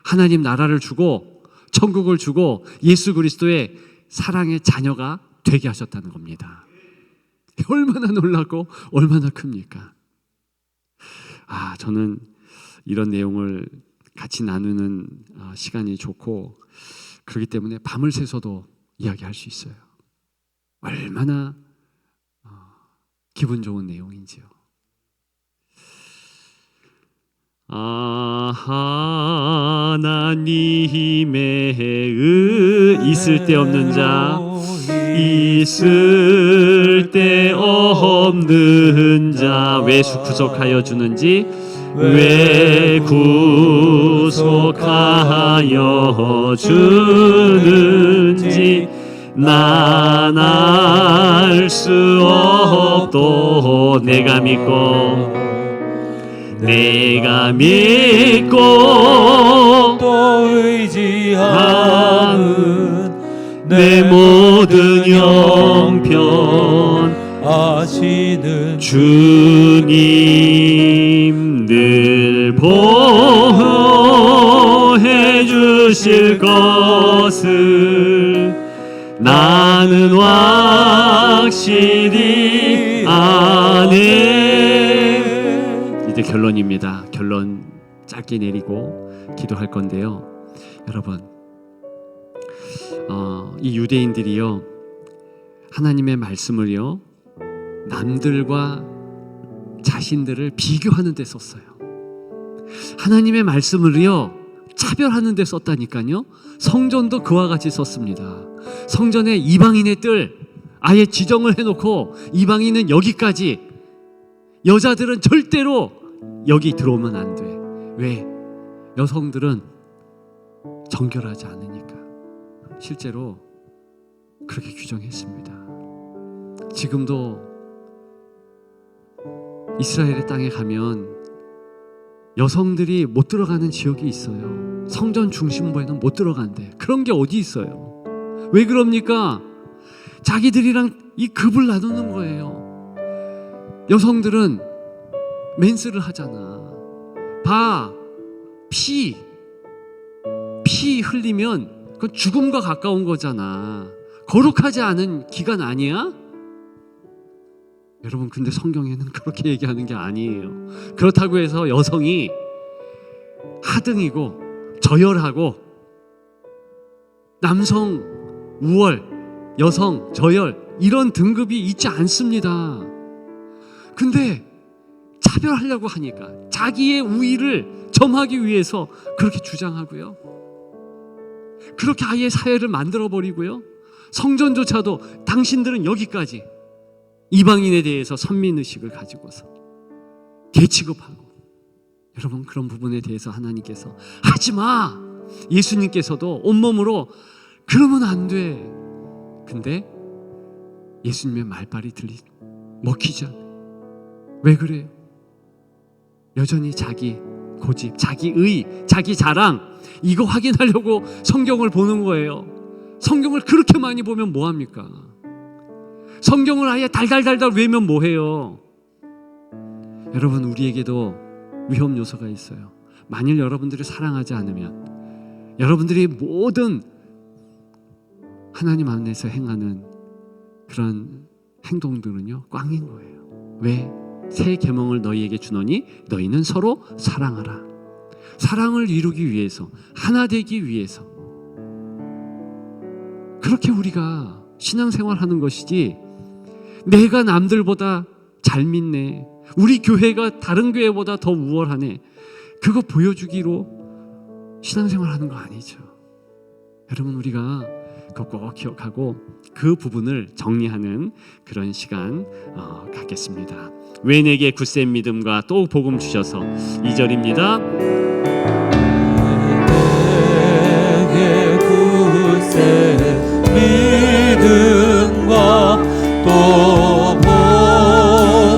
하나님 나라를 주고 천국을 주고 예수 그리스도의 사랑의 자녀가 되게 하셨다는 겁니다. 얼마나 놀랍고 얼마나 큽니까? 저는 이런 내용을 같이 나누는 시간이 좋고, 그렇기 때문에 밤을 새서도 이야기할 수 있어요. 얼마나 기분 좋은 내용인지요. 하나님의 있을 데 없는 자, 있을 데 없는 자, 왜 구속하여 주는지, 왜 구속하여 주는지 난 알 수 없도 내가 믿고 또 의지하는 내 모든 형편 아시는 주님 늘 보호해 주실 것을 나는 확실히 아네. 이제 결론입니다. 결론 짧게 내리고 기도할 건데요. 여러분, 이 유대인들이요, 하나님의 말씀을요, 남들과 자신들을 비교하는 데 썼어요. 하나님의 말씀을요, 차별하는 데 썼다니까요. 성전도 그와 같이 썼습니다. 성전에 이방인의 뜰 아예 지정을 해놓고, 이방인은 여기까지, 여자들은 절대로 여기 들어오면 안 돼. 왜? 여성들은 정결하지 않으니까. 실제로 그렇게 규정했습니다. 지금도 이스라엘의 땅에 가면 여성들이 못 들어가는 지역이 있어요. 성전 중심부에는 못 들어간대. 그런 게 어디 있어요? 왜 그럽니까? 자기들이랑 이 급을 나누는 거예요. 여성들은 맨스를 하잖아. 봐, 피 흘리면 그건 죽음과 가까운 거잖아. 거룩하지 않은 기간 아니야? 여러분, 근데 성경에는 그렇게 얘기하는 게 아니에요. 그렇다고 해서 여성이 하등이고 저열하고 남성 우월, 여성 저열 이런 등급이 있지 않습니다. 근데 차별하려고 하니까 자기의 우위를 점하기 위해서 그렇게 주장하고요. 그렇게 아예 사회를 만들어버리고요. 성전조차도 당신들은 여기까지, 이방인에 대해서 선민의식을 가지고서 개취급하고. 여러분, 그런 부분에 대해서 하나님께서 하지마, 예수님께서도 온몸으로 그러면 안 돼. 근데 예수님의 말발이 먹히지 않아요. 왜 그래요? 여전히 자기 고집, 자기 의, 자기 자랑, 이거 확인하려고 성경을 보는 거예요. 성경을 그렇게 많이 보면 뭐합니까? 성경을 아예 달달달달 외우면 뭐해요? 여러분, 우리에게도 위험 요소가 있어요. 만일 여러분들이 사랑하지 않으면 여러분들이 모든 하나님 안에서 행하는 그런 행동들은요, 꽝인 거예요. 왜? 새 계명을 너희에게 주노니 너희는 서로 사랑하라. 사랑을 이루기 위해서, 하나 되기 위해서 그렇게 우리가 신앙생활하는 것이지, 내가 남들보다 잘 믿네, 우리 교회가 다른 교회보다 더 우월하네, 그거 보여주기로 신앙생활하는 거 아니죠. 여러분, 우리가 그거 꼭 기억하고 그 부분을 정리하는 그런 시간 갖겠습니다. 왜 내게 굳센 믿음과 또 복음 주셔서 2절입니다. 내게 굳센 믿음과 또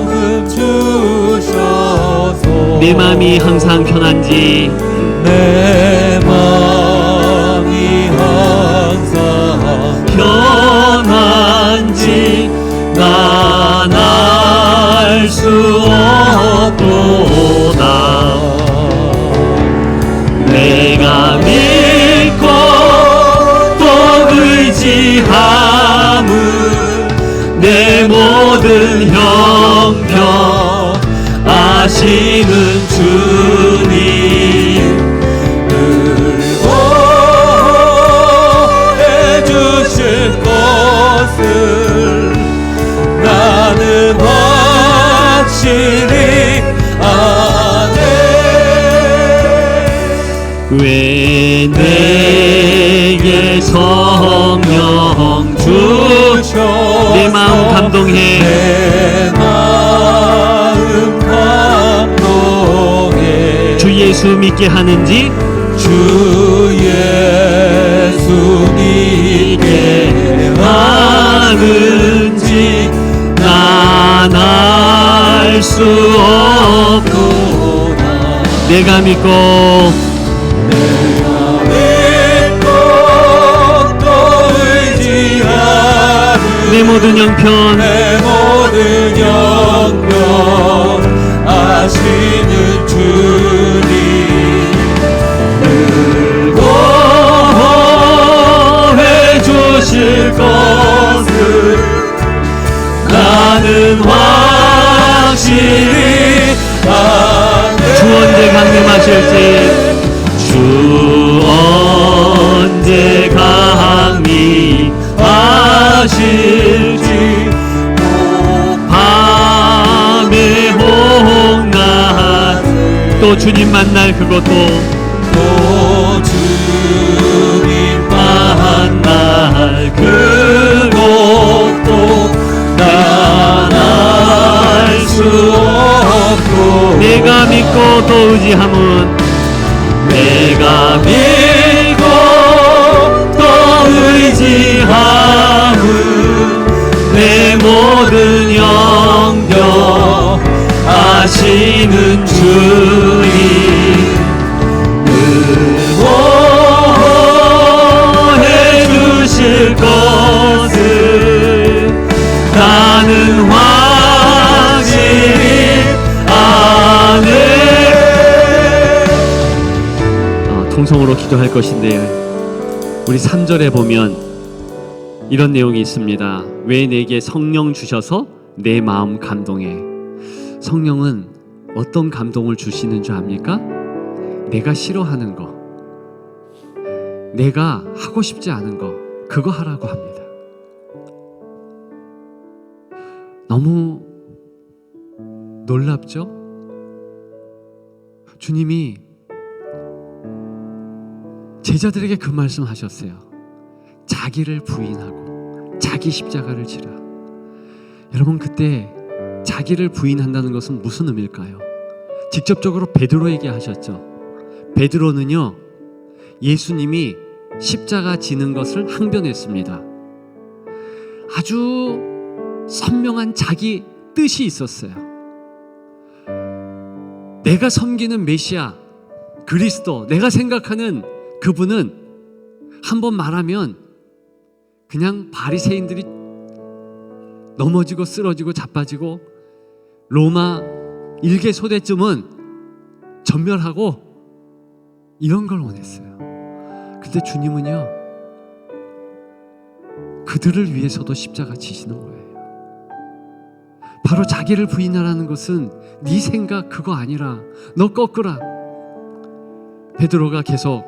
복음 주셔서 내 마음이 항상 편한지, 내 마음이 항상 편한지 난 알 수 없도다. 내가 믿고 또 의지함은 내 모든 형편 아시는 주님 해 주실 것을 나는 확실히 아네. 왜 내게 성령 주셔 내 마음 감동해. 내 마음 감동해. 주 예수 믿게 하는지, 주 예수 믿게 하는지 난 알 수 없도다. 내가 믿고 또 의지하는 내 모든 형편 내 모든 형편 아시는 주님 늘고 해 주실 것을 나는 확실히 아네. 주 언제 강림하실지, 주 언제 강림하실지, 밤에 홍날 또 주님 만날 그것도, 또 주님 만날 그것도 난 알 수 없고 내가 믿고 또 의지함은, 내가 믿고 또 의지함은 하시는 주님 응원해 주실 것을 나는 확실히 아네. 통성으로 기도할 것인데요, 우리 3절에 보면 이런 내용이 있습니다. 왜 내게 성령 주셔서 내 마음 감동해. 성령은 어떤 감동을 주시는 줄 압니까? 내가 싫어하는 거, 내가 하고 싶지 않은 거, 그거 하라고 합니다. 너무 놀랍죠? 주님이 제자들에게 그 말씀 하셨어요. 자기를 부인하고 자기 십자가를 지라. 여러분, 그때 자기를 부인한다는 것은 무슨 의미일까요? 직접적으로 베드로에게 하셨죠. 베드로는요, 예수님이 십자가 지는 것을 항변했습니다. 아주 선명한 자기 뜻이 있었어요. 내가 섬기는 메시아, 그리스도, 내가 생각하는 그분은 한번 말하면 그냥 바리새인들이 넘어지고 쓰러지고 자빠지고 로마 일개 소대쯤은 전멸하고 이런 걸 원했어요. 근데 주님은요, 그들을 위해서도 십자가 지시는 거예요. 바로 자기를 부인하라는 것은 네 생각 그거 아니라 너 꺾으라. 베드로가 계속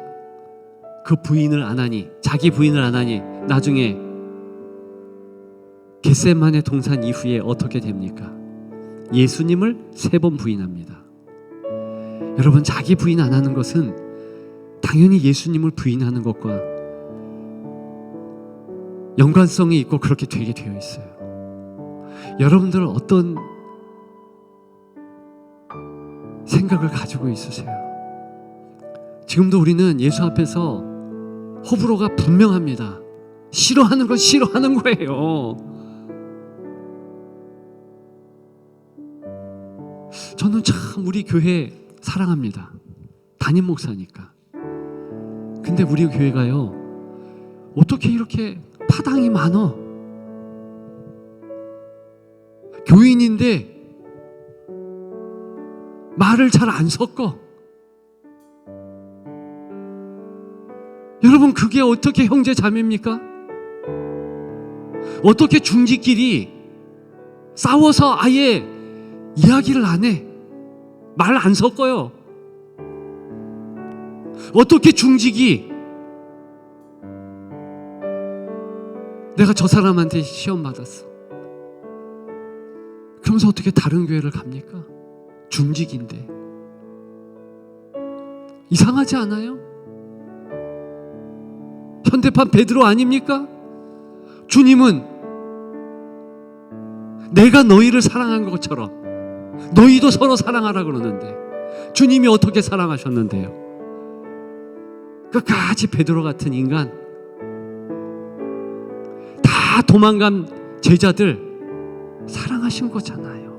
그 부인을 안 하니, 자기 부인을 안 하니 나중에 겟세마네 동산 이후에 어떻게 됩니까? 예수님을 3번 부인합니다. 여러분, 자기 부인 안 하는 것은 당연히 예수님을 부인하는 것과 연관성이 있고 그렇게 되게 되어 있어요. 여러분들 어떤 생각을 가지고 있으세요? 지금도 우리는 예수 앞에서 호불호가 분명합니다. 싫어하는 건 싫어하는 거예요. 저는 참 우리 교회 사랑합니다. 담임 목사니까. 근데 우리 교회가요, 어떻게 이렇게 파당이 많어? 교인인데 말을 잘 안 섞어. 여러분, 그게 어떻게 형제 자매입니까? 어떻게 중지끼리 싸워서 아예 이야기를 안 해? 말 안 섞어요. 어떻게 중직이 내가 저 사람한테 시험 받았어, 그러면서 어떻게 다른 교회를 갑니까? 중직인데. 이상하지 않아요? 현대판 베드로 아닙니까? 주님은 내가 너희를 사랑한 것처럼 너희도 서로 사랑하라 그러는데 주님이 어떻게 사랑하셨는데요? 끝까지 베드로 같은 인간, 다 도망간 제자들 사랑하신 거잖아요.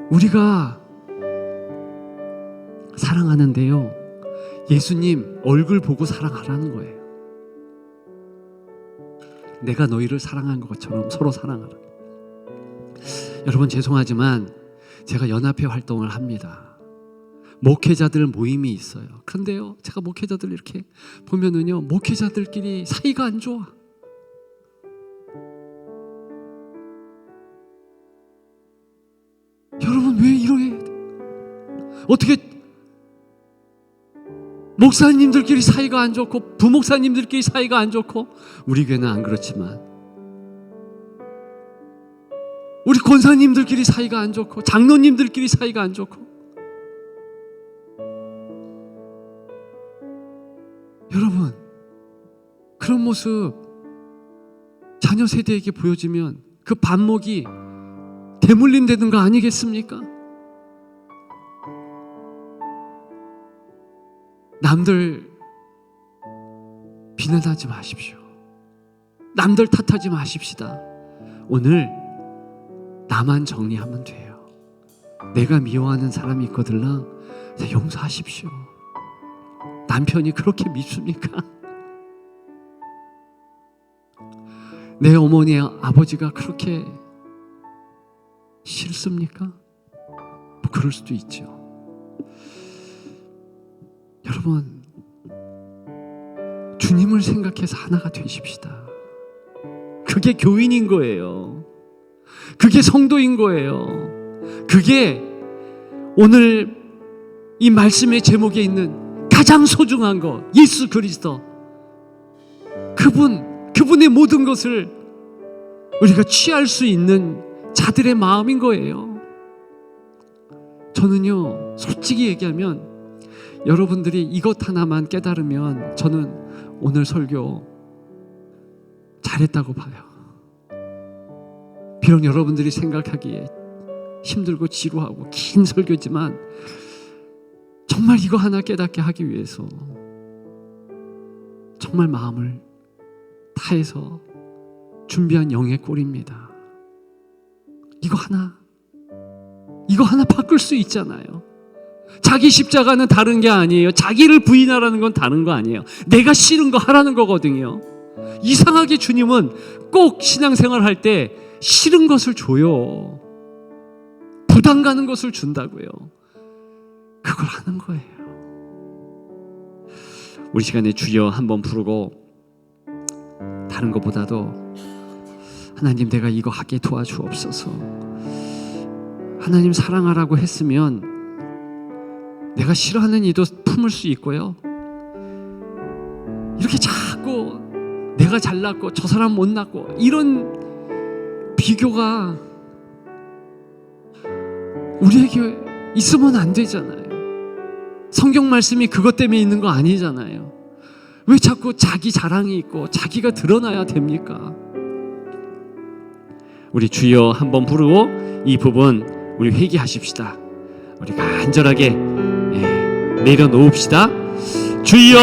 우리가 사랑하는데요, 예수님 얼굴 보고 사랑하라는 거예요. 내가 너희를 사랑한 것처럼 서로 사랑하라. 여러분, 죄송하지만 제가 연합회 활동을 합니다. 목회자들 모임이 있어요. 그런데요, 제가 목회자들 이렇게 보면은요, 목회자들끼리 사이가 안 좋아. 여러분, 왜 이러해? 어떻게 목사님들끼리 사이가 안 좋고 부목사님들끼리 사이가 안 좋고, 우리 교회는 안 그렇지만 우리 권사님들끼리 사이가 안 좋고 장로님들끼리 사이가 안 좋고, 여러분, 그런 모습 자녀 세대에게 보여지면 그 반목이 대물림 되는 거 아니겠습니까? 남들 비난하지 마십시오. 남들 탓하지 마십시다. 오늘 나만 정리하면 돼요. 내가 미워하는 사람이 있거들랑 용서하십시오. 남편이 그렇게 밉습니까? 내 어머니 아버지가 그렇게 싫습니까? 뭐 그럴 수도 있죠. 여러분, 주님을 생각해서 하나가 되십시다. 그게 교인인 거예요. 그게 성도인 거예요. 그게 오늘 이 말씀의 제목에 있는 가장 소중한 것, 예수 그리스도, 그분의 모든 것을 우리가 취할 수 있는 자들의 마음인 거예요. 저는요, 솔직히 얘기하면 여러분들이 이것 하나만 깨달으면 저는 오늘 설교 잘했다고 봐요. 비록 여러분들이 생각하기에 힘들고 지루하고 긴 설교지만 정말 이거 하나 깨닫게 하기 위해서 정말 마음을 다해서 준비한 영의 꼴입니다. 이거 하나 바꿀 수 있잖아요. 자기 십자가는 다른 게 아니에요. 자기를 부인하라는 건 다른 거 아니에요. 내가 싫은 거 하라는 거거든요. 이상하게 주님은 꼭 신앙생활 할 때 싫은 것을 줘요. 부담 가는 것을 준다고요. 그걸 하는 거예요. 우리 시간에 주여 한번 부르고 다른 것보다도 하나님, 내가 이거 하게 도와주옵소서. 하나님 사랑하라고 했으면 내가 싫어하는 이도 품을 수 있고요. 이렇게 자꾸 내가 잘났고 저 사람 못났고 이런 비교가 우리에게 있으면 안 되잖아요. 성경 말씀이 그것 때문에 있는 거 아니잖아요. 왜 자꾸 자기 자랑이 있고 자기가 드러나야 됩니까? 우리 주여 한번 부르고 이 부분 우리 회개하십시다. 우리 간절하게 내려놓읍시다. 주여!